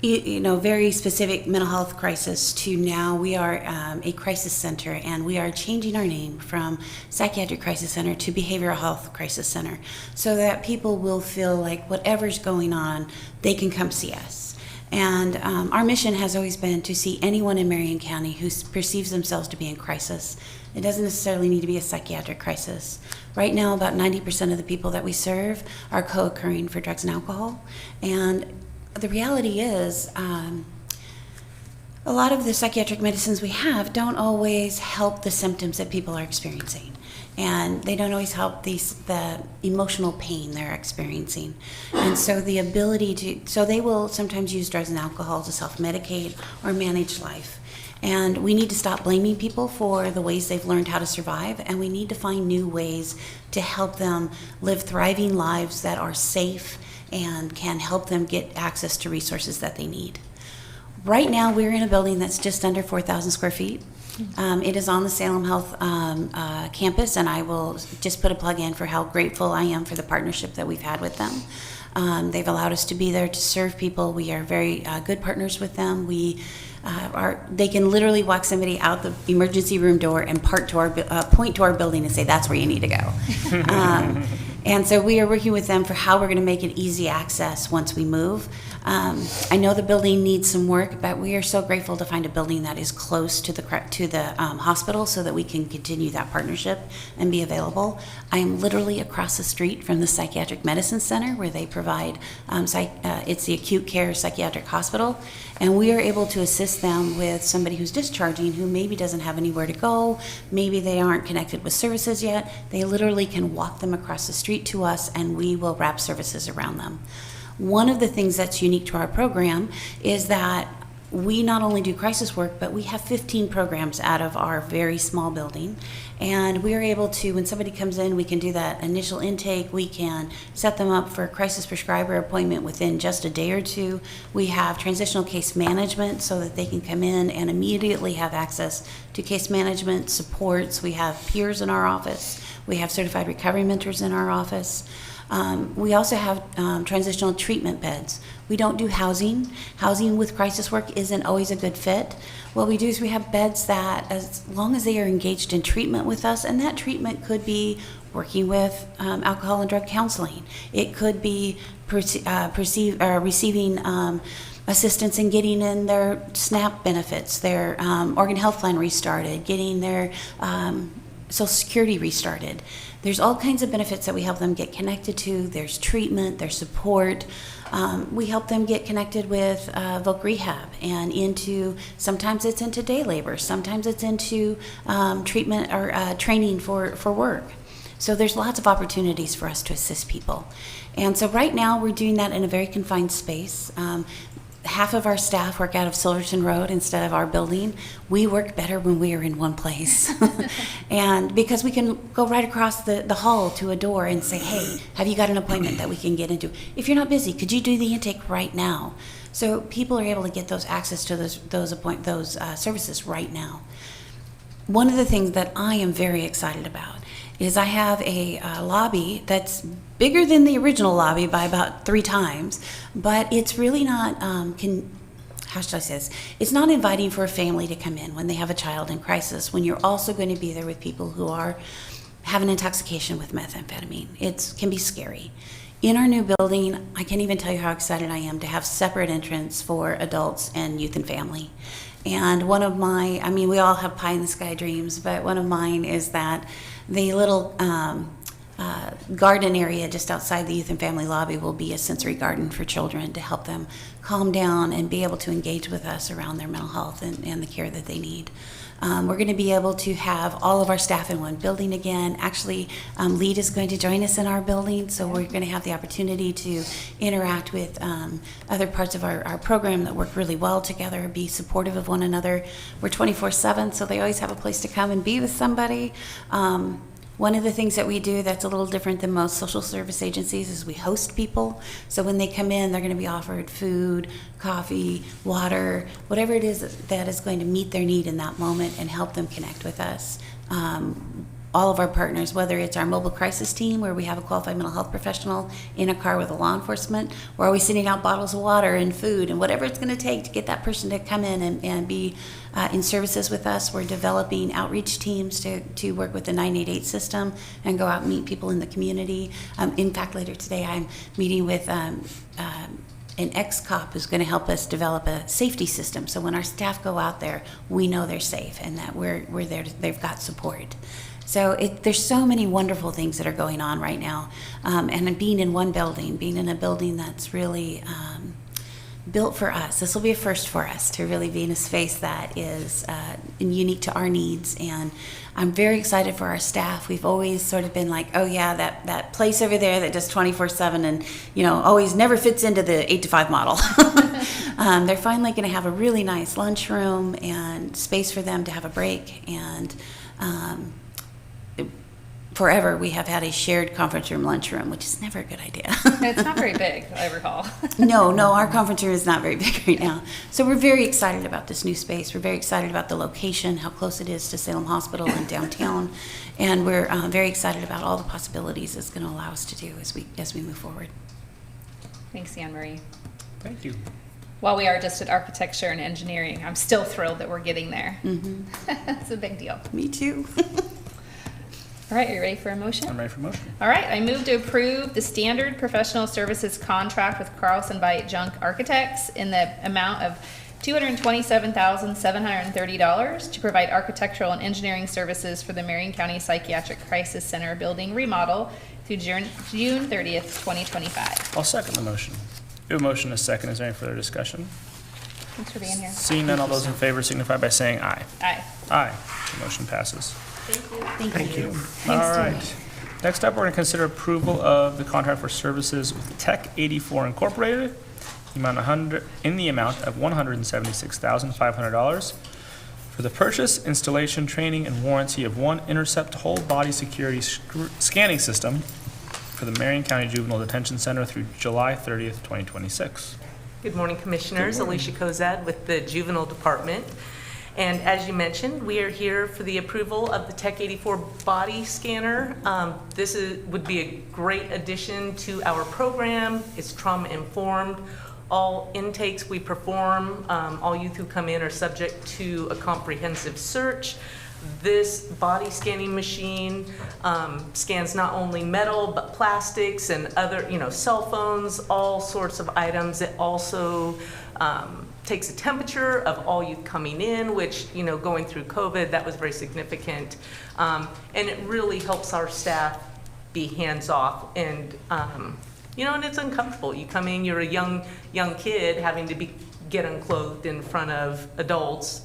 [SPEAKER 10] very specific mental health crisis, to now we are a crisis center, and we are changing our name from Psychiatric Crisis Center to Behavioral Health Crisis Center, so that people will feel like whatever's going on, they can come see us. And our mission has always been to see anyone in Marion County who perceives themselves to be in crisis. It doesn't necessarily need to be a psychiatric crisis. Right now, about 90% of the people that we serve are co-occurring for drugs and alcohol. And the reality is, a lot of the psychiatric medicines we have don't always help the symptoms that people are experiencing. And they don't always help the emotional pain they're experiencing. And so the ability so they will sometimes use drugs and alcohol to self-medicate or manage life. And we need to stop blaming people for the ways they've learned how to survive, and we need to find new ways to help them live thriving lives that are safe and can help them get access to resources that they need. Right now, we're in a building that's just under 4,000 square feet. It is on the Salem Health campus, and I will just put a plug in for how grateful I am for the partnership that we've had with them. They've allowed us to be there to serve people. We are very good partners with them. They can literally walk somebody out the emergency room door and point to our building and say, that's where you need to go. And so we are working with them for how we're going to make it easy access once we move. I know the building needs some work, but we are so grateful to find a building that is close to the hospital, so that we can continue that partnership and be available. I am literally across the street from the Psychiatric Medicine Center, where they provide it's the acute care psychiatric hospital, and we are able to assist them with somebody who's discharging, who maybe doesn't have anywhere to go, maybe they aren't connected with services yet. They literally can walk them across the street to us, and we will wrap services around them. One of the things that's unique to our program is that we not only do crisis work, but we have 15 programs out of our very small building. And we are able to, when somebody comes in, we can do that initial intake. We can set them up for a crisis prescriber appointment within just a day or two. We have transitional case management, so that they can come in and immediately have access to case management supports. We have peers in our office. We have certified recovery mentors in our office. We also have transitional treatment beds. We don't do housing. Housing with crisis work isn't always a good fit. What we do is we have beds that, as long as they are engaged in treatment with us, and that treatment could be working with alcohol and drug counseling. It could be receiving assistance in getting in their SNAP benefits, their organ health plan restarted, getting their Social Security restarted. There's all kinds of benefits that we help them get connected to. There's treatment, there's support. We help them get connected with voc rehab and sometimes it's into day labor, sometimes it's into treatment or training for work. So there's lots of opportunities for us to assist people. And so right now we're doing that in a very confined space. Half of our staff work out of Silverton Road instead of our building. We work better when we are in one place. And because we can go right across the hall to a door and say, hey, have you got an appointment that we can get into? If you're not busy, could you do the intake right now? So people are able to get those access to those services right now. One of the things that I am very excited about is I have a lobby that's bigger than the original lobby by about 3 times, but it's really not, how should I say this? It's not inviting for a family to come in when they have a child in crisis, when you're also going to be there with people who have an intoxication with methamphetamine. It can be scary. In our new building, I can't even tell you how excited I am to have separate entrance for adults and youth and family. And one of we all have pie in the sky dreams, but one of mine is that the little garden area just outside the youth and family lobby will be a sensory garden for children to help them calm down and be able to engage with us around their mental health and the care that they need. We're going to be able to have all of our staff in one building again. Actually, LEAD is going to join us in our building, so we're going to have the opportunity to interact with other parts of our program that work really well together, be supportive of one another. We're 24/7, so they always have a place to come and be with somebody. One of the things that we do that's a little different than most social service agencies is we host people. So when they come in, they're going to be offered food, coffee, water, whatever it is that is going to meet their need in that moment and help them connect with us. All of our partners, whether it's our mobile crisis team where we have a qualified mental health professional in a car with a law enforcement, or are we sending out bottles of water and food and whatever it's going to take to get that person to come in and be in services with us. We're developing outreach teams to work with the 988 system and go out and meet people in the community. In fact, later today I'm meeting with an ex-cop who's going to help us develop a safety system. So when our staff go out there, we know they're safe and that we're there, they've got support. So there's so many wonderful things that are going on right now. And being in one building, being in a building that's really built for us. This will be a first for us to really be in a space that is unique to our needs. And I'm very excited for our staff. We've always sort of been like, oh yeah, that place over there that does 24/7 and always never fits into the 8 to 5 model. They're finally going to have a really nice lunchroom and space for them to have a break. And forever we have had a shared conference room lunchroom, which is never a good idea.
[SPEAKER 2] It's not very big, I recall.
[SPEAKER 10] No, our conference room is not very big right now. So we're very excited about this new space. We're very excited about the location, how close it is to Salem Hospital and downtown. And we're very excited about all the possibilities it's going to allow us to do as we move forward.
[SPEAKER 2] Thanks, Anne Marie.
[SPEAKER 1] Thank you.
[SPEAKER 2] While we are just at architecture and engineering, I'm still thrilled that we're getting there.
[SPEAKER 10] Mm-hmm.
[SPEAKER 2] It's a big deal.
[SPEAKER 10] Me too.
[SPEAKER 2] All right, are you ready for a motion?
[SPEAKER 1] I'm ready for motion.
[SPEAKER 2] All right, I move to approve the standard professional services contract with Carlson Bite Junk Architects in the amount of $227,730 to provide architectural and engineering services for the Marion County Psychiatric Crisis Center building remodel through June 30th, 2025.
[SPEAKER 1] I'll second the motion. We have a motion and a second. Is there any further discussion?
[SPEAKER 2] Thanks for being here.
[SPEAKER 1] Seeing none, all those in favor signify by saying aye.
[SPEAKER 2] Aye.
[SPEAKER 1] Aye. The motion passes.
[SPEAKER 10] Thank you.
[SPEAKER 1] All right. Next up, we're going to consider approval of the contract for services with Tech 84 Incorporated in the amount of $176,500 for the purchase, installation, training, and warranty of one Intercept whole body security scanning system for the Marion County Juvenile Detention Center through July 30th, 2026.
[SPEAKER 11] Good morning, Commissioners. Alicia Kozad with the Juvenile Department. And as you mentioned, we are here for the approval of the Tech 84 body scanner. This would be a great addition to our program. It's trauma informed. All intakes we perform, all youth who come in are subject to a comprehensive search. This body scanning machine scans not only metal, but plastics and other, cell phones, all sorts of items. It also takes a temperature of all youth coming in, which, going through COVID, that was very significant. And it really helps our staff be hands-off and, and it's uncomfortable. You come in, you're a young kid having to get unclothed in front of adults.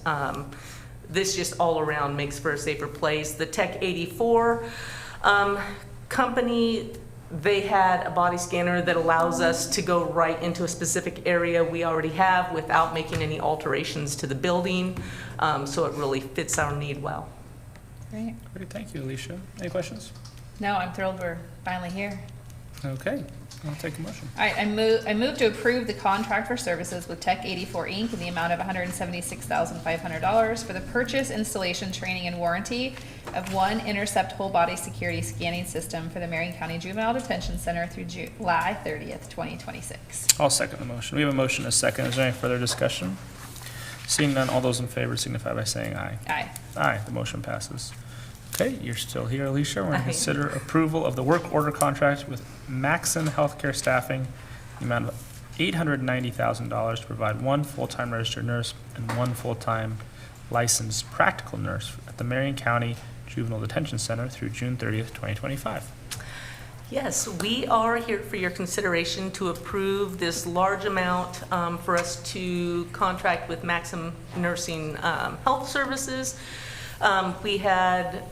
[SPEAKER 11] This just all around makes for a safer place. The Tech 84 company, they had a body scanner that allows us to go right into a specific area we already have without making any alterations to the building. So it really fits our need well.
[SPEAKER 2] Great.
[SPEAKER 1] Great, thank you, Alicia. Any questions?
[SPEAKER 2] No, I'm thrilled we're finally here.
[SPEAKER 1] Okay, I'll take a motion.
[SPEAKER 2] All right, I move to approve the contract for services with Tech 84 Inc. in the amount of $176,500 for the purchase, installation, training, and warranty of one Intercept whole body security scanning system for the Marion County Juvenile Detention Center through July 30th, 2026.
[SPEAKER 1] I'll second the motion. We have a motion and a second. Is there any further discussion? Seeing none, all those in favor signify by saying aye.
[SPEAKER 2] Aye.
[SPEAKER 1] Aye, the motion passes. Okay, you're still here, Alicia. We're going
[SPEAKER 11] Aye.
[SPEAKER 1] to consider approval of the work order contract with Maxon Healthcare Staffing, the amount of $890,000 to provide one full-time registered nurse and one full-time licensed practical nurse at the Marion County Juvenile Detention Center through June 30th, 2025.
[SPEAKER 11] Yes, we are here for your consideration to approve this large amount for us to contract with Maxim Nursing Health Services. We had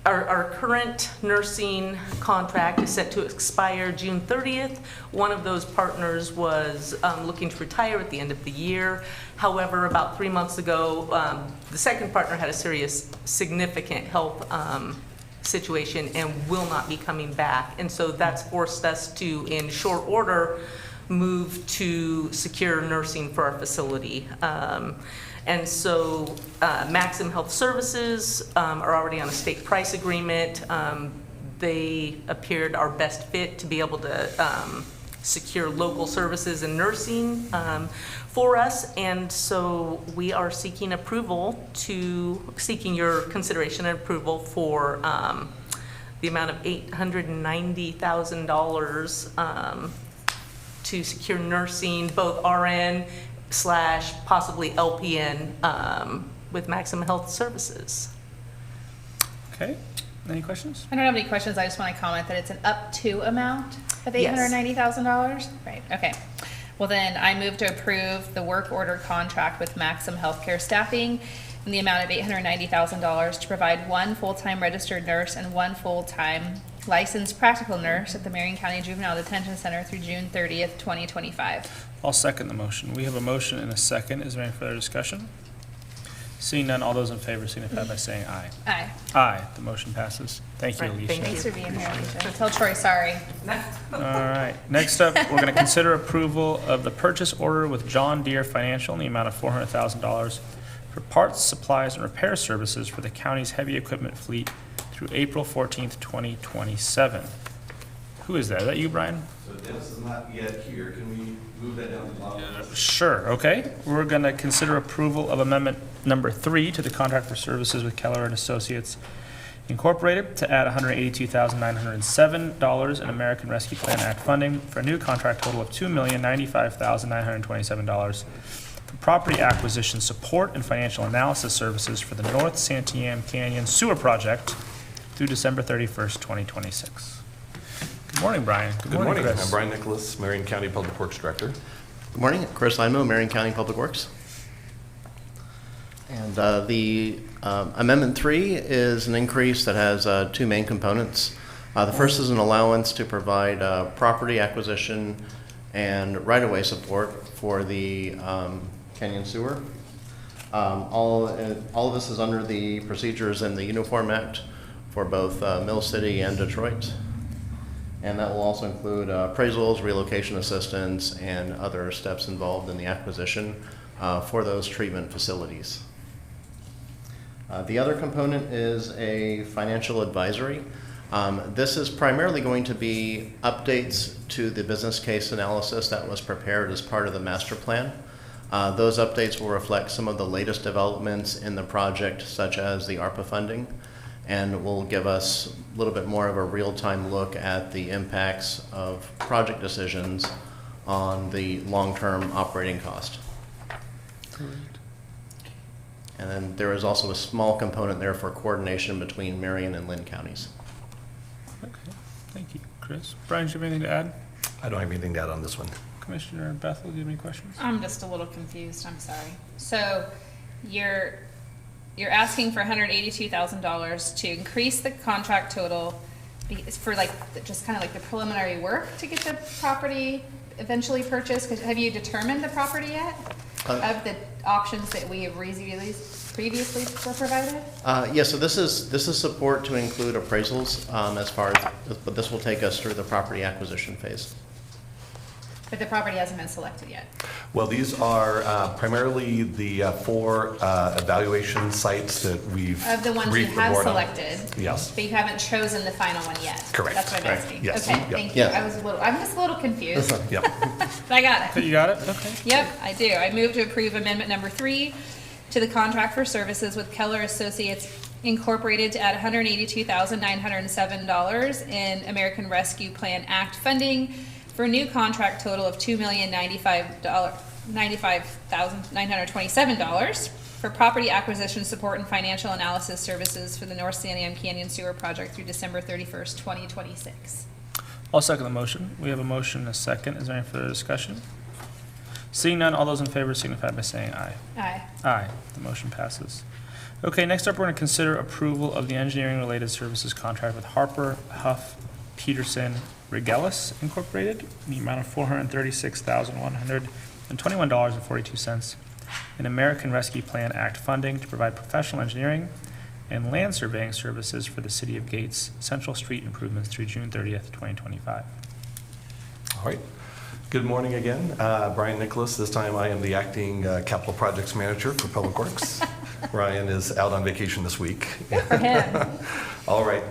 [SPEAKER 11] our current nursing contract is set to expire June 30th. One of those partners was looking to retire at the end of the year. However, about 3 months ago, the second partner had a significant health situation and will not be coming back. And so that's forced us to, in short order, move to secure nursing for our facility. And so Maxim Health Services are already on a state price agreement. They appeared our best fit to be able to secure local services and nursing for us. And so we are seeking your consideration and approval for the amount of $890,000 to secure nursing, both RN / possibly LPN with Maxim Health Services.
[SPEAKER 1] Okay, any questions?
[SPEAKER 12] I don't have any questions. I just want to comment that it's an up to amount of
[SPEAKER 11] Yes.
[SPEAKER 12] $890,000. Right. Okay. Well, then I move to approve the work order contract with Maxim Healthcare Staffing in the amount of $890,000 to provide one full-time registered nurse and one full-time licensed practical nurse at the Marion County Juvenile Detention Center through June 30th, 2025.
[SPEAKER 1] I'll second the motion. We have a motion and a second. Is there any further discussion? Seeing none, all those in favor signify by saying aye.
[SPEAKER 12] Aye.
[SPEAKER 1] Aye, the motion passes. Thank you,
[SPEAKER 11] Right,
[SPEAKER 1] Alicia.
[SPEAKER 11] thank you.
[SPEAKER 12] Thanks for being here, Alicia. Tell Troy sorry.
[SPEAKER 1] All right, next up, we're going to consider approval of the purchase order with John Deere Financial in the amount of $400,000 for parts, supplies, and repair services for the county's heavy equipment fleet through April 14th, 2027. Who is that? Is that you, Brian?
[SPEAKER 13] So Dennis is not yet here. Can we move that down to the bottom?
[SPEAKER 1] Sure, okay. We're going to consider approval of amendment number 3 to the contract for services with Keller and Associates Incorporated to add $182,907 in American Rescue Plan Act funding for a new contract total of $2,095,927 for property acquisition support and financial analysis services for the North Santiam Canyon Sewer Project through December 31st, 2026. Good morning, Brian.
[SPEAKER 13] Good morning.
[SPEAKER 1] Chris.
[SPEAKER 13] I'm Brian Nicholas, Marion County Public Works Director.
[SPEAKER 14] Good morning, Chris Limo, Marion County Public Works. And the Amendment 3 is an increase that has two main components. The first is an allowance to provide property acquisition and right-of-way support for the Canyon Sewer. All of this is under the procedures in the Uniform Act for both Mill City and Detroit. And that will also include appraisals, relocation assistance, and other steps involved in the acquisition for those treatment facilities. The other component is a financial advisory. This is primarily going to be updates to the business case analysis that was prepared as part of the master plan. Those updates will reflect some of the latest developments in the project, such as the ARPA funding, and will give us a little bit more of a real-time look at the impacts of project decisions on the long-term operating cost. And then there is also a small component there for coordination between Marion and Lynn counties.
[SPEAKER 1] Okay, thank you, Chris. Brian, do you have anything to add?
[SPEAKER 13] I don't have anything to add on this one.
[SPEAKER 1] Commissioner Bethel, do you have any questions?
[SPEAKER 12] I'm just a little confused. I'm sorry. So you're asking for $182,000 to increase the contract total for just kind of like the preliminary work to get the property eventually purchased? Have you determined the property yet of the options that we have previously were provided?
[SPEAKER 14] Yeah, so this is support to include appraisals as far as, but this will take us through the property acquisition phase.
[SPEAKER 12] But the property hasn't been selected yet.
[SPEAKER 13] Well, these are primarily the 4 evaluation sites that we've
[SPEAKER 12] Of the ones you
[SPEAKER 13] briefed the
[SPEAKER 12] have
[SPEAKER 13] board on.
[SPEAKER 12] selected.
[SPEAKER 13] Yes.
[SPEAKER 12] But you haven't chosen the final one yet.
[SPEAKER 13] Correct.
[SPEAKER 12] That's what I'm
[SPEAKER 14] Right.
[SPEAKER 12] asking.
[SPEAKER 13] Yes.
[SPEAKER 12] Okay,
[SPEAKER 13] Yep.
[SPEAKER 12] thank you.
[SPEAKER 14] Yeah.
[SPEAKER 12] I'm just a little confused.
[SPEAKER 13] Yep.
[SPEAKER 12] But I got it.
[SPEAKER 1] Okay, you got it? Okay.
[SPEAKER 12] Yep, I do. I move to approve amendment number 3 to the contract for services with Keller Associates Incorporated to add $182,907 in American Rescue Plan Act funding for a new contract total of $2,095,927 for property acquisition support and financial analysis services for the North Santiam Canyon Sewer Project through December 31st, 2026.
[SPEAKER 1] I'll second the motion. We have a motion and a second. Is there any further discussion? Seeing none, all those in favor signify by saying aye.
[SPEAKER 12] Aye.
[SPEAKER 1] Aye, the motion passes. Okay, next up, we're going to consider approval of the engineering-related services contract with Harper, Huff, Peterson, Regelis Incorporated in the amount of $436,121.42 in American Rescue Plan Act funding to provide professional engineering and land surveying services for the City of Gates Central Street improvements through June 30th, 2025.
[SPEAKER 13] All right. Good morning again. Brian Nicholas. This time I am the acting capital projects manager for Public Works. Ryan is out on vacation this week.
[SPEAKER 12] Good for him.
[SPEAKER 13] All right.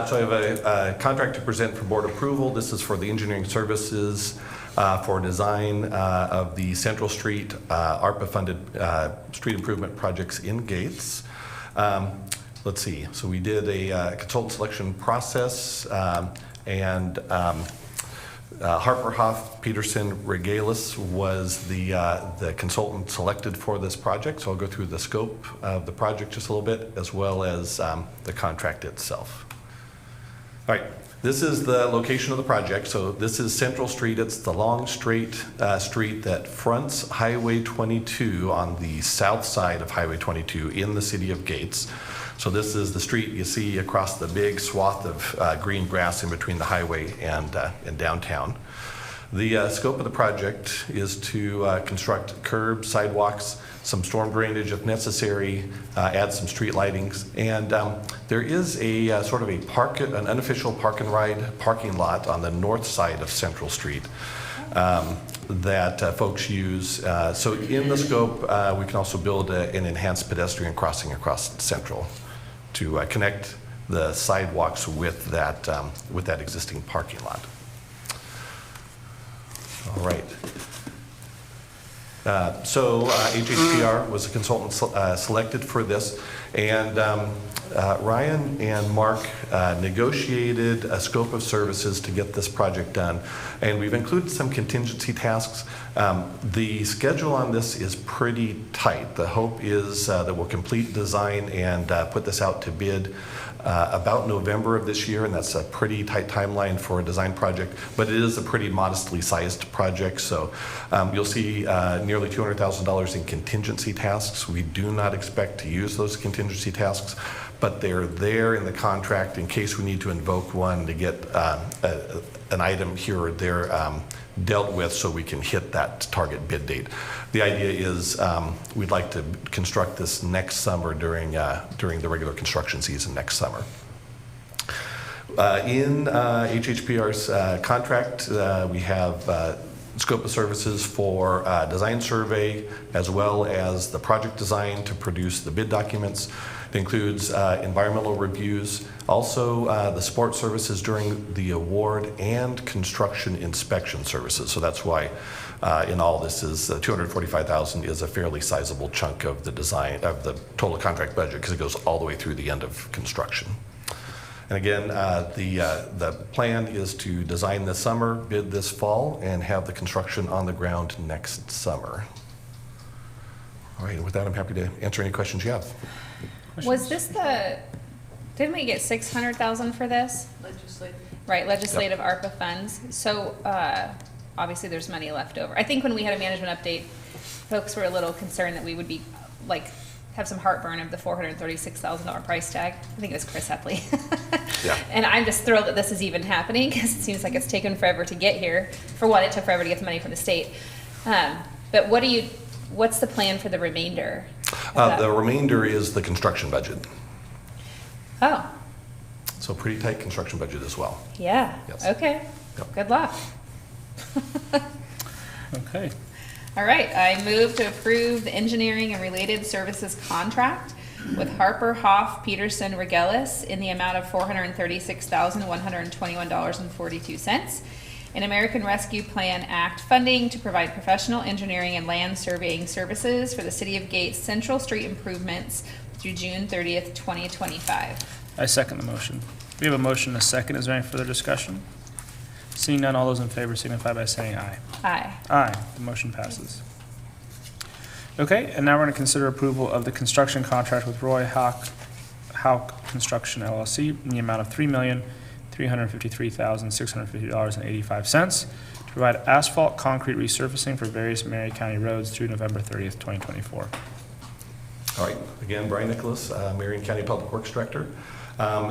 [SPEAKER 13] So I have a contract to present for board approval. This is for the engineering services for design of the Central Street ARPA-funded street improvement projects in Gates. Let's see. So we did a consultant selection process, and Harper Hoff Peterson Regalis was the consultant selected for this project. So I'll go through the scope of the project just a little bit, as well as the contract itself. All right, this is the location of the project. So this is Central Street. It's the long straight street that fronts Highway 22 on the south side of Highway 22 in the city of Gates. So this is the street you see across the big swath of green grass in between the highway and downtown. The scope of the project is to construct curbs, sidewalks, some storm drainage if necessary, add some street lightings, and there is a sort of an unofficial park and ride parking lot on the north side of Central Street that folks use. So in the scope, we can also build an enhanced pedestrian crossing across Central to connect the sidewalks with that existing parking lot. All right. So HHPR was a consultant selected for this, and Ryan and Mark negotiated a scope of services to get this project done, and we've included some contingency tasks. The schedule on this is pretty tight. The hope is that we'll complete design and put this out to bid about November of this year, and that's a pretty tight timeline for a design project, but it is a pretty modestly sized project. So you'll see nearly $200,000 in contingency tasks. We do not expect to use those contingency tasks, but they're there in the contract in case we need to invoke one to get an item here or there dealt with so we can hit that target bid date. The idea is we'd like to construct this next summer during the regular construction season next summer. In HHPR's contract, we have scope of services for design survey, as well as the project design to produce the bid documents. It includes environmental reviews, also the support services during the award, and construction inspection services. So that's why in all this is $245,000 is a fairly sizable chunk of the design of the total contract budget, because it goes all the way through the end of construction. And again, the plan is to design this summer, bid this fall, and have the construction on the ground next summer. All right, and with that, I'm happy to answer any questions you have.
[SPEAKER 12] Was this didn't we get $600,000 for this?
[SPEAKER 11] Legislative.
[SPEAKER 12] Right, legislative ARPA funds. So obviously there's money left over. I think when we had a management update, folks were a little concerned that we would be have some heartburn of the $436,000 price tag. I think it was Chris Hepley.
[SPEAKER 13] Yeah.
[SPEAKER 12] And I'm just thrilled that this is even happening, because it seems like it's taken forever to get here. For one, it took forever to get the money from the state. But what's the plan for the remainder?
[SPEAKER 13] The remainder is the construction budget.
[SPEAKER 12] Oh.
[SPEAKER 13] So pretty tight construction budget as well.
[SPEAKER 12] Yeah.
[SPEAKER 13] Yes.
[SPEAKER 12] Okay.
[SPEAKER 13] Yep.
[SPEAKER 12] Good luck.
[SPEAKER 1] Okay.
[SPEAKER 12] All right. I move to approve the engineering and related services contract with Harper Hoff Peterson Regalis in the amount of $436,121.42. An American Rescue Plan Act funding to provide professional engineering and land surveying services for the City of Gates Central Street improvements through June 30th, 2025.
[SPEAKER 1] I second the motion. We have a motion and a second. Is there any further discussion? Seeing none, all those in favor signify by saying aye.
[SPEAKER 12] Aye.
[SPEAKER 1] Aye. The motion passes. Okay, and now we're going to consider approval of the construction contract with Roy Hauk Construction LLC in the amount of $3,353,650.85 to provide asphalt concrete resurfacing for various Marion County roads through November 30th, 2024.
[SPEAKER 13] All right, again, Brian Nicholas, Marion County Public Works Director.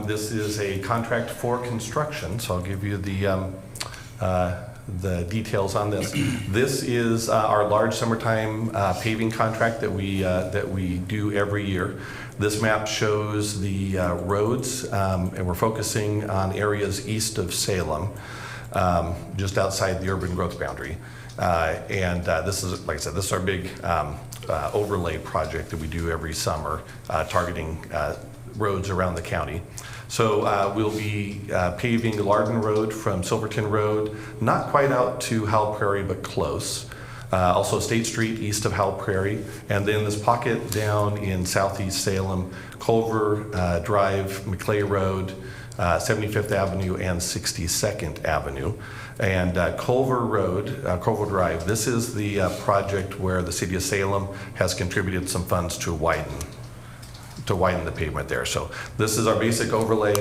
[SPEAKER 13] This is a contract for construction, so I'll give you the the details on this. This is our large summertime paving contract that we do every year. This map shows the roads, and we're focusing on areas east of Salem, just outside the urban growth boundary. This is, like I said, this is our big overlay project that we do every summer, targeting roads around the county. So we'll be paving Lardon Road from Silverton Road, not quite out to Howell Prairie, but close. Also State Street east of Howell Prairie, and then this pocket down in southeast Salem, Culver Drive, McClay Road, 75th Avenue, and 62nd Avenue. And Culver Road, Culver Drive, this is the project where the city of Salem has contributed some funds to widen the pavement there. So this is our basic overlay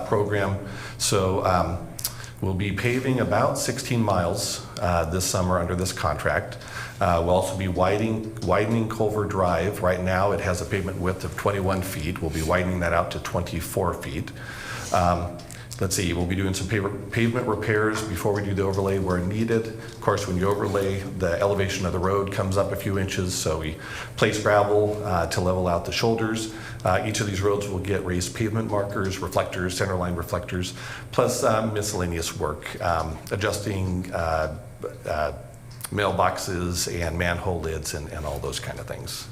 [SPEAKER 13] program. So we'll be paving about 16 miles this summer under this contract. We'll also be widening Culver Drive. Right now it has a pavement width of 21 feet. We'll be widening that out to 24 feet. Let's see, we'll be doing some pavement repairs before we do the overlay where needed. Of course, when you overlay, the elevation of the road comes up a few inches, so we place gravel to level out the shoulders. Each of these roads will get raised pavement markers, reflectors, centerline reflectors, plus miscellaneous work, adjusting mailboxes and manhole lids and all those kind of things.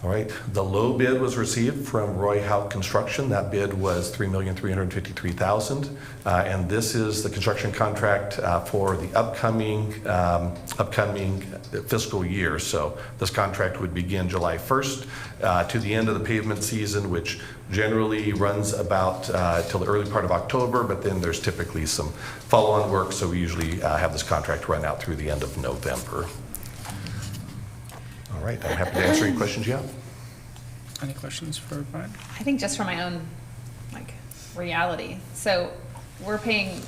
[SPEAKER 13] All right, the low bid was received from Roy Howe Construction. That bid was $3,353,000, and this is the construction contract for the upcoming fiscal year. So this contract would begin July 1st to the end of the pavement season, which generally runs about till the early part of October, but then there's typically some follow-on work, so we usually have this contract run out through the end of November. All right, I'm happy to answer any questions you have.
[SPEAKER 1] Any questions for Brian?
[SPEAKER 12] I think just for my own, reality. So we're paying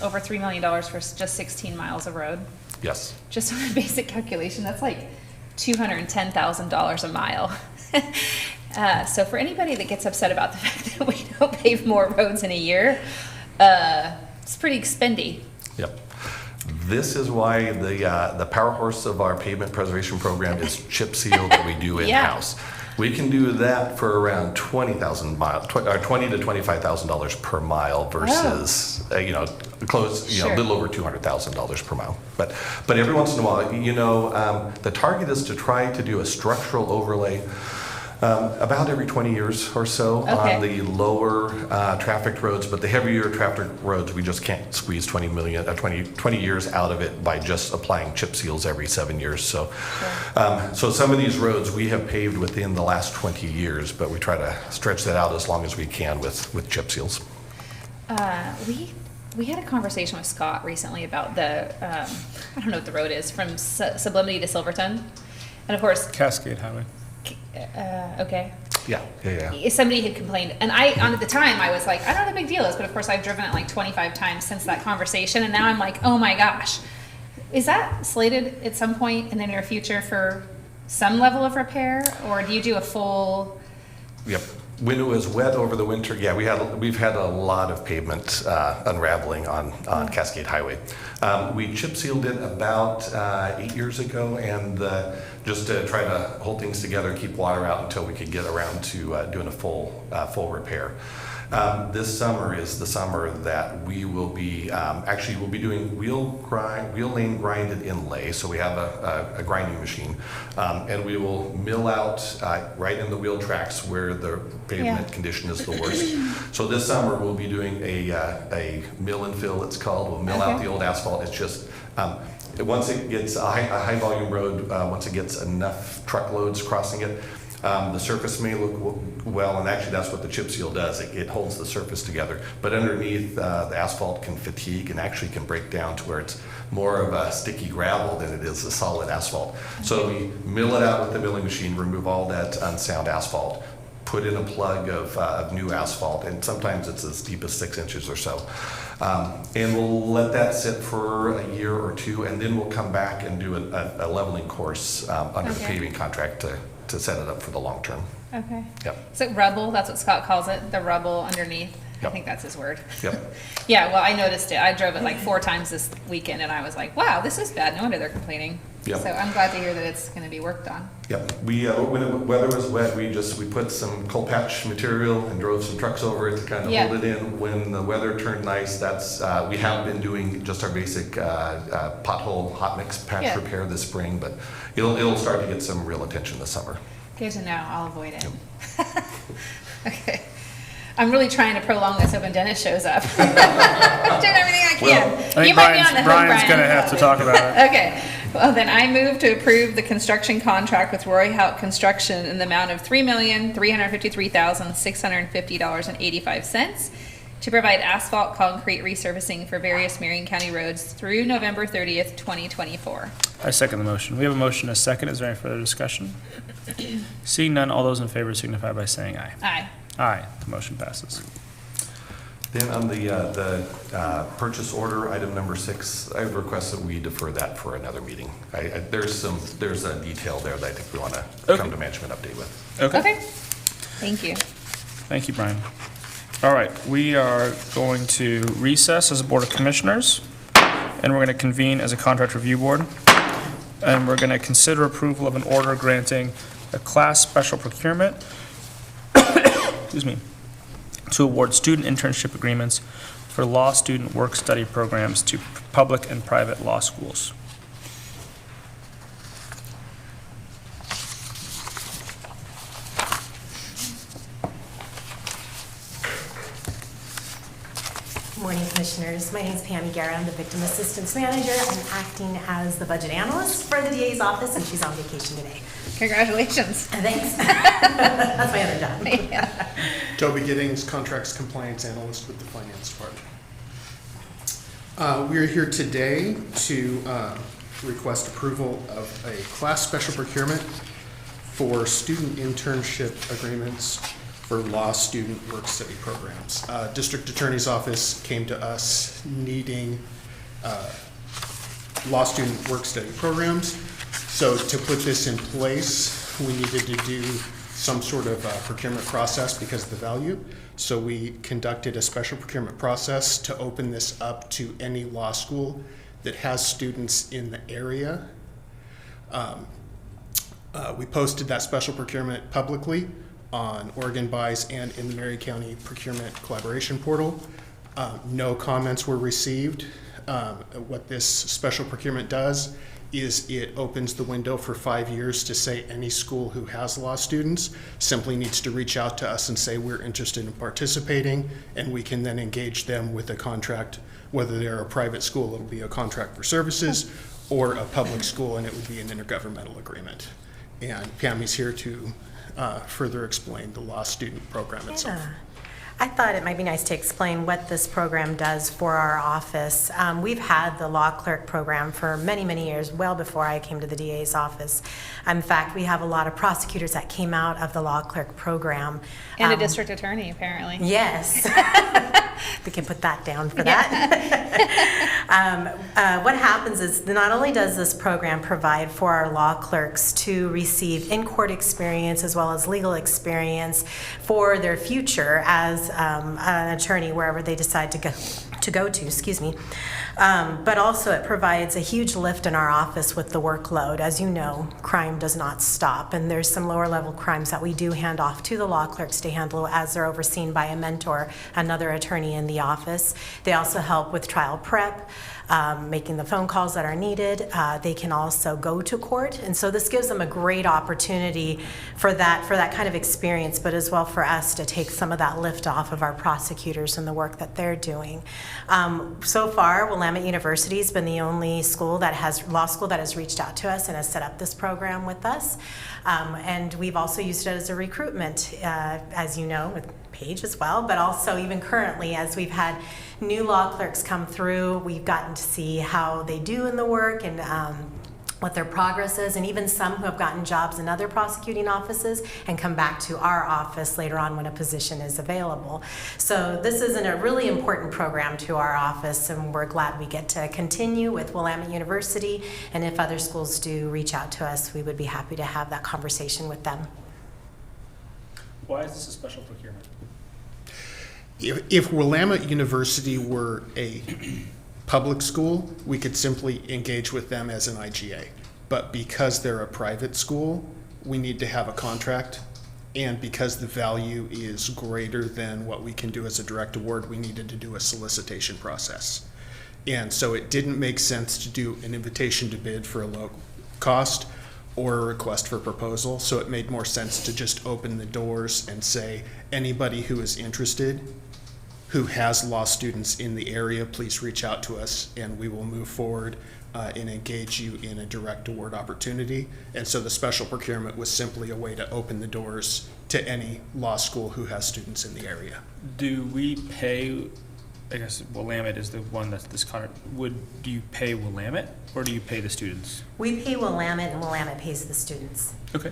[SPEAKER 12] over $3 million for just 16 miles of road.
[SPEAKER 13] Yes.
[SPEAKER 12] Just on a basic calculation, that's like $210,000 a mile. So for anybody that gets upset about the fact that we don't pave more roads in a year, it's pretty expendy.
[SPEAKER 13] Yep. This is why the power horse of our pavement preservation program is chip seal that we do in-house. Yeah. We can do that for around $20,000 miles, $20,000 to $25,000 per mile versus close,
[SPEAKER 12] Sure.
[SPEAKER 13] A little over $200,000 per mile. But every once in a while, the target is to try to do a structural overlay about every 20 years or so on the lower traffic roads, but the heavier traffic roads, we just can't squeeze 20 years out of it by just applying chip seals every 7 years. So, so some of these roads we have paved within the last 20 years, but we try to stretch that out as long as we can with chip seals.
[SPEAKER 12] We had a conversation with Scott recently about the, I don't know what the road is, from Sublimity to Silverton. And of course,
[SPEAKER 1] Cascade Highway.
[SPEAKER 12] Okay.
[SPEAKER 13] Yeah.
[SPEAKER 12] Somebody had complained, and at the time I was like, I don't know what the big deal is, but of course I've driven it like 25 times since that conversation, and now I'm like, oh my gosh, is that slated at some point in the near future for some level of repair, or do you do a full?
[SPEAKER 13] Yep. When it was wet over the winter, yeah, we've had a lot of pavement unraveling on Cascade Highway. We chip sealed it about 8 years ago, and just to try to hold things together and keep water out until we could get around to doing a full repair. This summer is the summer that we will be we'll be doing wheel lane grinded inlay. So we have a grinding machine, and we will mill out right in the wheel tracks where the pavement condition is the worst. So this summer we'll be doing a mill and fill, it's called. We'll mill out the old asphalt. It's just once it gets a high volume road, once it gets enough truckloads crossing it, the surface may look well, and actually that's what the chip seal does. It holds the surface together. But underneath, the asphalt can fatigue and actually can break down to where it's more of a sticky gravel than it is a solid asphalt. So we mill it out with the milling machine, remove all that unsound asphalt, put in a plug of new asphalt, and sometimes it's as deep as 6 inches or so. And we'll let that sit for a year or two, and then we'll come back and do a leveling course under the paving contract to set it up for the long term.
[SPEAKER 12] Okay.
[SPEAKER 13] Yep.
[SPEAKER 12] So rubble, that's what Scott calls it, the rubble underneath. I think that's his word.
[SPEAKER 13] Yep.
[SPEAKER 12] Yeah, well, I noticed it. I drove it like 4 times this weekend, and I was like, wow, this is bad. No wonder they're complaining.
[SPEAKER 13] Yep.
[SPEAKER 12] So I'm glad to hear that it's going to be worked on.
[SPEAKER 13] Yep. We, when the weather was wet, we put some coal patch material and drove some trucks over it to kind of
[SPEAKER 12] Yeah.
[SPEAKER 13] hold it in. When the weather turned nice, we have been doing just our basic pothole hot mix patch
[SPEAKER 12] Yeah.
[SPEAKER 13] repair this spring, but it'll start to get some real attention this summer.
[SPEAKER 12] Good to know. I'll avoid it. Okay. I'm really trying to prolong this so when Dennis shows up. I'm doing everything I can.
[SPEAKER 1] I think
[SPEAKER 12] You might be on the hook,
[SPEAKER 1] Brian's
[SPEAKER 12] Brian.
[SPEAKER 1] going to have to talk about it.
[SPEAKER 12] Okay. Well, then I move to approve the construction contract with Roy Hout Construction in the amount of $3,353,650.85 to provide asphalt concrete resurfacing for various Marion County roads through November 30th, 2024.
[SPEAKER 1] I second the motion. We have a motion and a second. Is there any further discussion? Seeing none, all those in favor signify by saying aye.
[SPEAKER 12] Aye.
[SPEAKER 1] Aye. The motion passes.
[SPEAKER 13] Then on the purchase order, item number 6, I would request that we defer that for another meeting. There's a detail there that I think we want to come to management update with.
[SPEAKER 12] Okay. Thank you.
[SPEAKER 1] Thank you, Brian. All right, we are going to recess as a Board of Commissioners, and we're going to convene as a Contract Review Board, and we're going to consider approval of an order granting a class special procurement, excuse me, to award student internship agreements for law student work-study programs to public and private law schools.
[SPEAKER 15] Good morning, Commissioners. My name is Pammy Guerra. I'm the Victim Assistance Manager. I'm acting as the budget analyst for the DA's office, and she's on vacation today.
[SPEAKER 12] Congratulations.
[SPEAKER 15] Thanks. That's my other job.
[SPEAKER 12] Yeah.
[SPEAKER 16] Toby Giddings, Contracts Compliance Analyst with the Finance Department. We are here today to request approval of a class special procurement for student internship agreements for law student work study programs. District Attorney's Office came to us needing law student work study programs. So to put this in place, we needed to do some sort of procurement process because of the value. So we conducted a special procurement process to open this up to any law school that has students in the area. We posted that special procurement publicly on Oregon Buys and in the Marion County Procurement Collaboration Portal. No comments were received. What this special procurement does is it opens the window for 5 years to say any school who has law students simply needs to reach out to us and say we're interested in participating, and we can then engage them with a contract. Whether they're a private school, it'll be a contract for services, or a public school, and it would be an intergovernmental agreement. And Pammy's here to further explain the law student program itself.
[SPEAKER 15] Yeah. I thought it might be nice to explain what this program does for our office. We've had the law clerk program for many, many years, well before I came to the DA's office. In fact, we have a lot of prosecutors that came out of the law clerk program.
[SPEAKER 12] And a district attorney, apparently.
[SPEAKER 15] Yes. We can put that down for that. What happens is not only does this program provide for our law clerks to receive in-court experience as well as legal experience for their future as an attorney wherever they decide to go to, excuse me. But also it provides a huge lift in our office with the workload. As you know, crime does not stop, and there's some lower level crimes that we do hand off to the law clerks to handle as they're overseen by a mentor, another attorney in the office. They also help with trial prep, making the phone calls that are needed. They can also go to court, and so this gives them a great opportunity for that kind of experience, but as well for us to take some of that lift off of our prosecutors and the work that they're doing. So far, Willamette University has been the only law school that has reached out to us and has set up this program with us. And we've also used it as a recruitment, as you know, with Paige as well, but also even currently as we've had new law clerks come through, we've gotten to see how they do in the work and what their progress is, and even some who have gotten jobs in other prosecuting offices and come back to our office later on when a position is available. So this is a really important program to our office, and we're glad we get to continue with Willamette University, and if other schools do reach out to us, we would be happy to have that conversation with them.
[SPEAKER 1] Why is this a special procurement?
[SPEAKER 16] If Willamette University were a public school, we could simply engage with them as an IGA. But because they're a private school, we need to have a contract. And because the value is greater than what we can do as a direct award, we needed to do a solicitation process. And so it didn't make sense to do an invitation to bid for a low cost or a request for proposal. So it made more sense to just open the doors and say, anybody who is interested, who has law students in the area, please reach out to us and we will move forward and engage you in a direct award opportunity. And so the special procurement was simply a way to open the doors to any law school who has students in the area.
[SPEAKER 1] Do we pay, I guess Willamette is the one that's this contract, do you pay Willamette or do you pay the students?
[SPEAKER 15] We pay Willamette and Willamette pays the students.
[SPEAKER 1] Okay.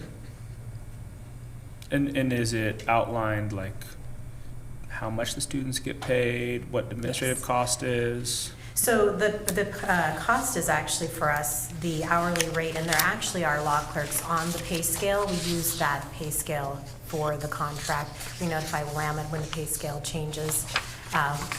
[SPEAKER 1] And is it outlined like how much the students get paid, what the administrative cost is?
[SPEAKER 15] So the cost is actually for us the hourly rate, and there actually are law clerks on the pay scale. We use that pay scale for the contract. We notify Willamette when the pay scale changes.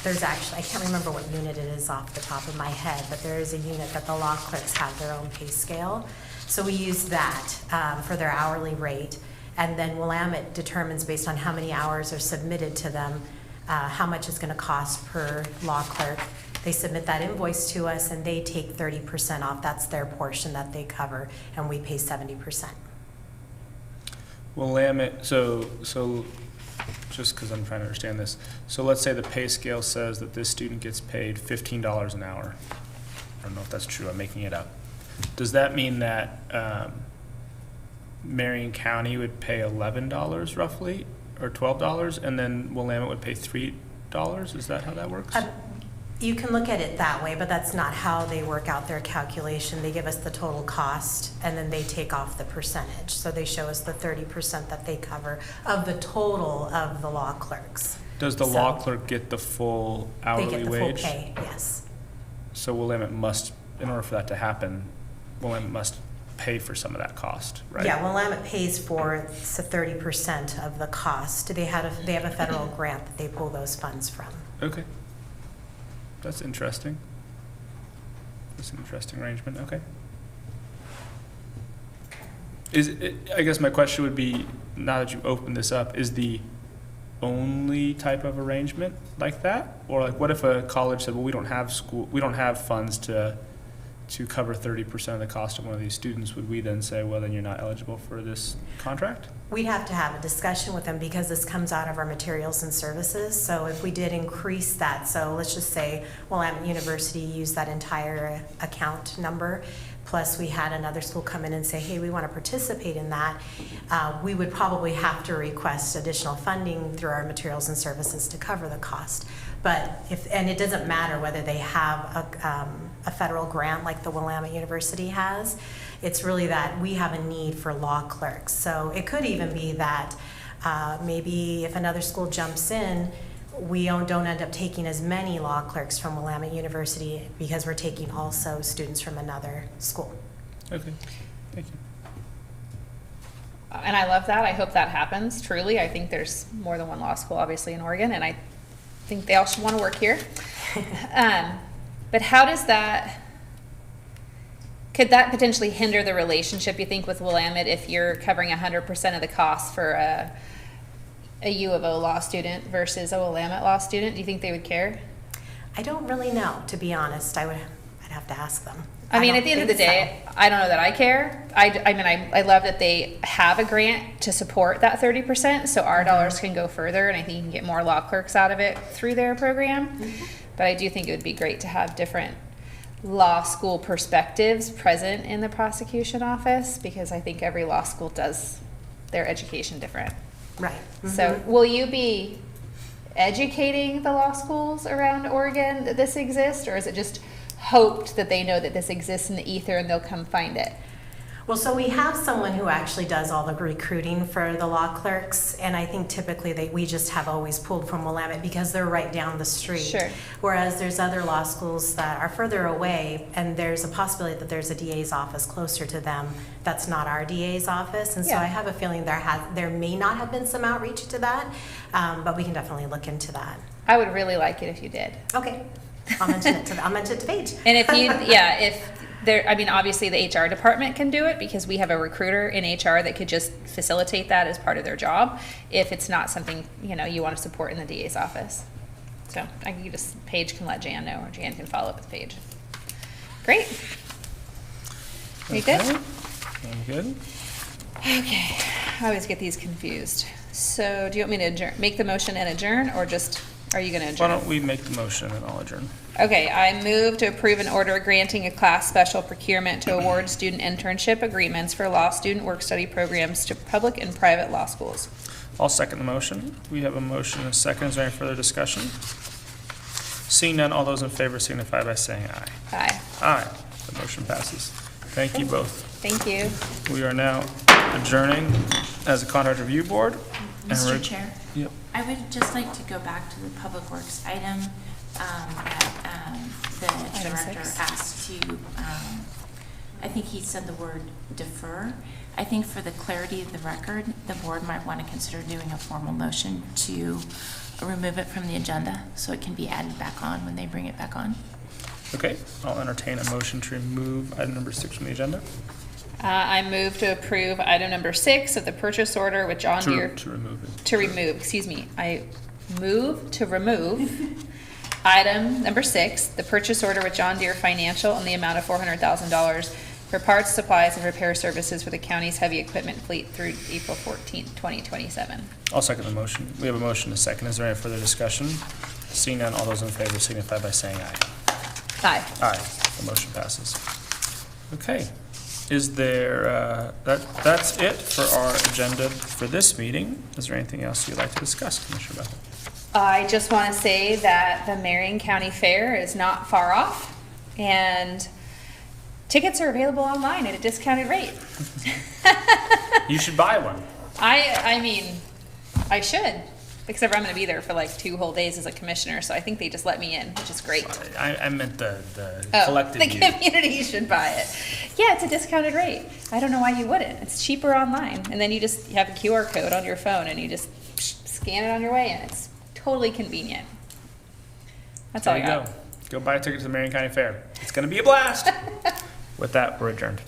[SPEAKER 15] There's actually, I can't remember what unit it is off the top of my head, but there is a unit that the law clerks have their own pay scale. So we use that for their hourly rate. And then Willamette determines based on how many hours are submitted to them, how much it's going to cost per law clerk. They submit that invoice to us and they take 30% off. That's their portion that they cover, and we pay 70%.
[SPEAKER 1] Willamette, so just because I'm trying to understand this, so let's say the pay scale says that this student gets paid $15 an hour. I don't know if that's true, I'm making it up. Does that mean that Marion County would pay $11 roughly, or $12, and then Willamette would pay $3? Is that how that works?
[SPEAKER 15] You can look at it that way, but that's not how they work out their calculation. They give us the total cost, and then they take off the percentage. So they show us the 30% that they cover of the total of the law clerks.
[SPEAKER 1] Does the law clerk get the full hourly wage?
[SPEAKER 15] They get the full pay, yes.
[SPEAKER 1] So Willamette must, in order for that to happen, Willamette must pay for some of that cost, right?
[SPEAKER 15] Yeah, Willamette pays for 30% of the cost. They have a federal grant that they pull those funds from.
[SPEAKER 1] Okay. That's interesting. That's an interesting arrangement. Okay. I guess my question would be, now that you opened this up, is the only type of arrangement like that? Or like what if a college said, well, we don't have funds to cover 30% of the cost of one of these students? Would we then say, well, then you're not eligible for this contract?
[SPEAKER 15] We'd have to have a discussion with them because this comes out of our materials and services. So if we did increase that, so let's just say Willamette University used that entire account number, plus we had another school come in and say, hey, we want to participate in that, we would probably have to request additional funding through our materials and services to cover the cost. But and it doesn't matter whether they have a federal grant like the Willamette University has. It's really that we have a need for law clerks. So it could even be that maybe if another school jumps in, we don't end up taking as many law clerks from Willamette University because we're taking also students from another school.
[SPEAKER 1] Okay, thank you.
[SPEAKER 12] And I love that. I hope that happens, truly. I think there's more than one law school, obviously, in Oregon, and I think they all should want to work here. But how does that, could that potentially hinder the relationship, you think, with Willamette if you're covering 100% of the cost for a U of O law student versus a Willamette law student? Do you think they would care?
[SPEAKER 15] I don't really know, to be honest. I'd have to ask them.
[SPEAKER 12] I mean, at the end of the day, I don't know that I care. I love that they have a grant to support that 30%, so our dollars can go further, and I think you can get more law clerks out of it through their program. But I do think it would be great to have different law school perspectives present in the prosecution office, because I think every law school does their education different.
[SPEAKER 15] Right.
[SPEAKER 12] So will you be educating the law schools around Oregon that this exists, or is it just hoped that they know that this exists in the ether and they'll come find it?
[SPEAKER 15] Well, so we have someone who actually does all the recruiting for the law clerks, and I think typically we just have always pulled from Willamette because they're right down the street.
[SPEAKER 12] Sure.
[SPEAKER 15] Whereas there's other law schools that are further away, and there's a possibility that there's a DA's office closer to them that's not our DA's office, and so I have a feeling there may not have been some outreach to that, but we can definitely look into that.
[SPEAKER 12] I would really like it if you did.
[SPEAKER 15] Okay, I'll mention it to Paige.
[SPEAKER 12] And if you, yeah, if there, I mean, obviously the HR department can do it because we have a recruiter in HR that could just facilitate that as part of their job. If it's not something, you know, you want to support in the DA's office. So I can just, Paige can let Jan know, or Jan can follow up with Paige. Great. You good?
[SPEAKER 1] I'm good.
[SPEAKER 12] Okay, I always get these confused. So do you want me to adjourn, make the motion and adjourn, or just, are you gonna
[SPEAKER 1] Why
[SPEAKER 12] adjourn?
[SPEAKER 1] don't we make the motion and I'll adjourn?
[SPEAKER 12] Okay, I move to approve an order granting a class special procurement to award student internship agreements for law student work-study programs to public and private law schools.
[SPEAKER 1] I'll second the motion. We have a motion and a second. Is there any further discussion? Seeing none, all those in favor signify by saying aye.
[SPEAKER 12] Aye.
[SPEAKER 1] Aye. The motion passes. Thank you both.
[SPEAKER 12] Thank you.
[SPEAKER 1] We are now adjourning as a contract review board. and we're-
[SPEAKER 17] Mr. Chair?
[SPEAKER 1] Yep.
[SPEAKER 17] I would just like to go back to the Public Works item that the
[SPEAKER 12] Item
[SPEAKER 17] director
[SPEAKER 12] 6.
[SPEAKER 17] asked to, I think he said the word defer. I think for the clarity of the record, the board might want to consider doing a formal motion to remove it from the agenda so it can be added back on when they bring it back on.
[SPEAKER 1] Okay, I'll entertain a motion to remove item number 6 from the agenda.
[SPEAKER 12] I move to approve item number 6 of the purchase order with John Deere.
[SPEAKER 1] To remove it.
[SPEAKER 12] To remove, excuse me. I move to remove item number 6, the purchase order with John Deere Financial in the amount of $400,000 for parts, supplies, and repair services for the county's heavy equipment fleet through April 14th, 2027.
[SPEAKER 1] I'll second the motion. We have a motion and a second. Is there any further discussion? Seeing none, all those in favor signify by saying aye.
[SPEAKER 12] Aye.
[SPEAKER 1] Aye. The motion passes. Okay. Is there, that's it for our agenda for this meeting. Is there anything else you'd like to discuss, Commissioner Bethel?
[SPEAKER 12] I just want to say that the Marion County Fair is not far off, and tickets are available online at a discounted rate.
[SPEAKER 1] You should buy one.
[SPEAKER 12] I mean, I should, except for I'm going to be there for like 2 whole days as a commissioner, so I think they just let me in, which is great.
[SPEAKER 1] I meant the
[SPEAKER 12] Oh,
[SPEAKER 1] collective
[SPEAKER 12] the
[SPEAKER 1] you.
[SPEAKER 12] community should buy it. Yeah, it's a discounted rate. I don't know why you wouldn't. It's cheaper online, and then you just have a QR code on your phone, and you just scan it on your way, and it's totally convenient. That's all I
[SPEAKER 1] There you
[SPEAKER 12] got.
[SPEAKER 1] go. Go buy a ticket to the Marion County Fair. It's going to be a blast. With that, we're adjourned.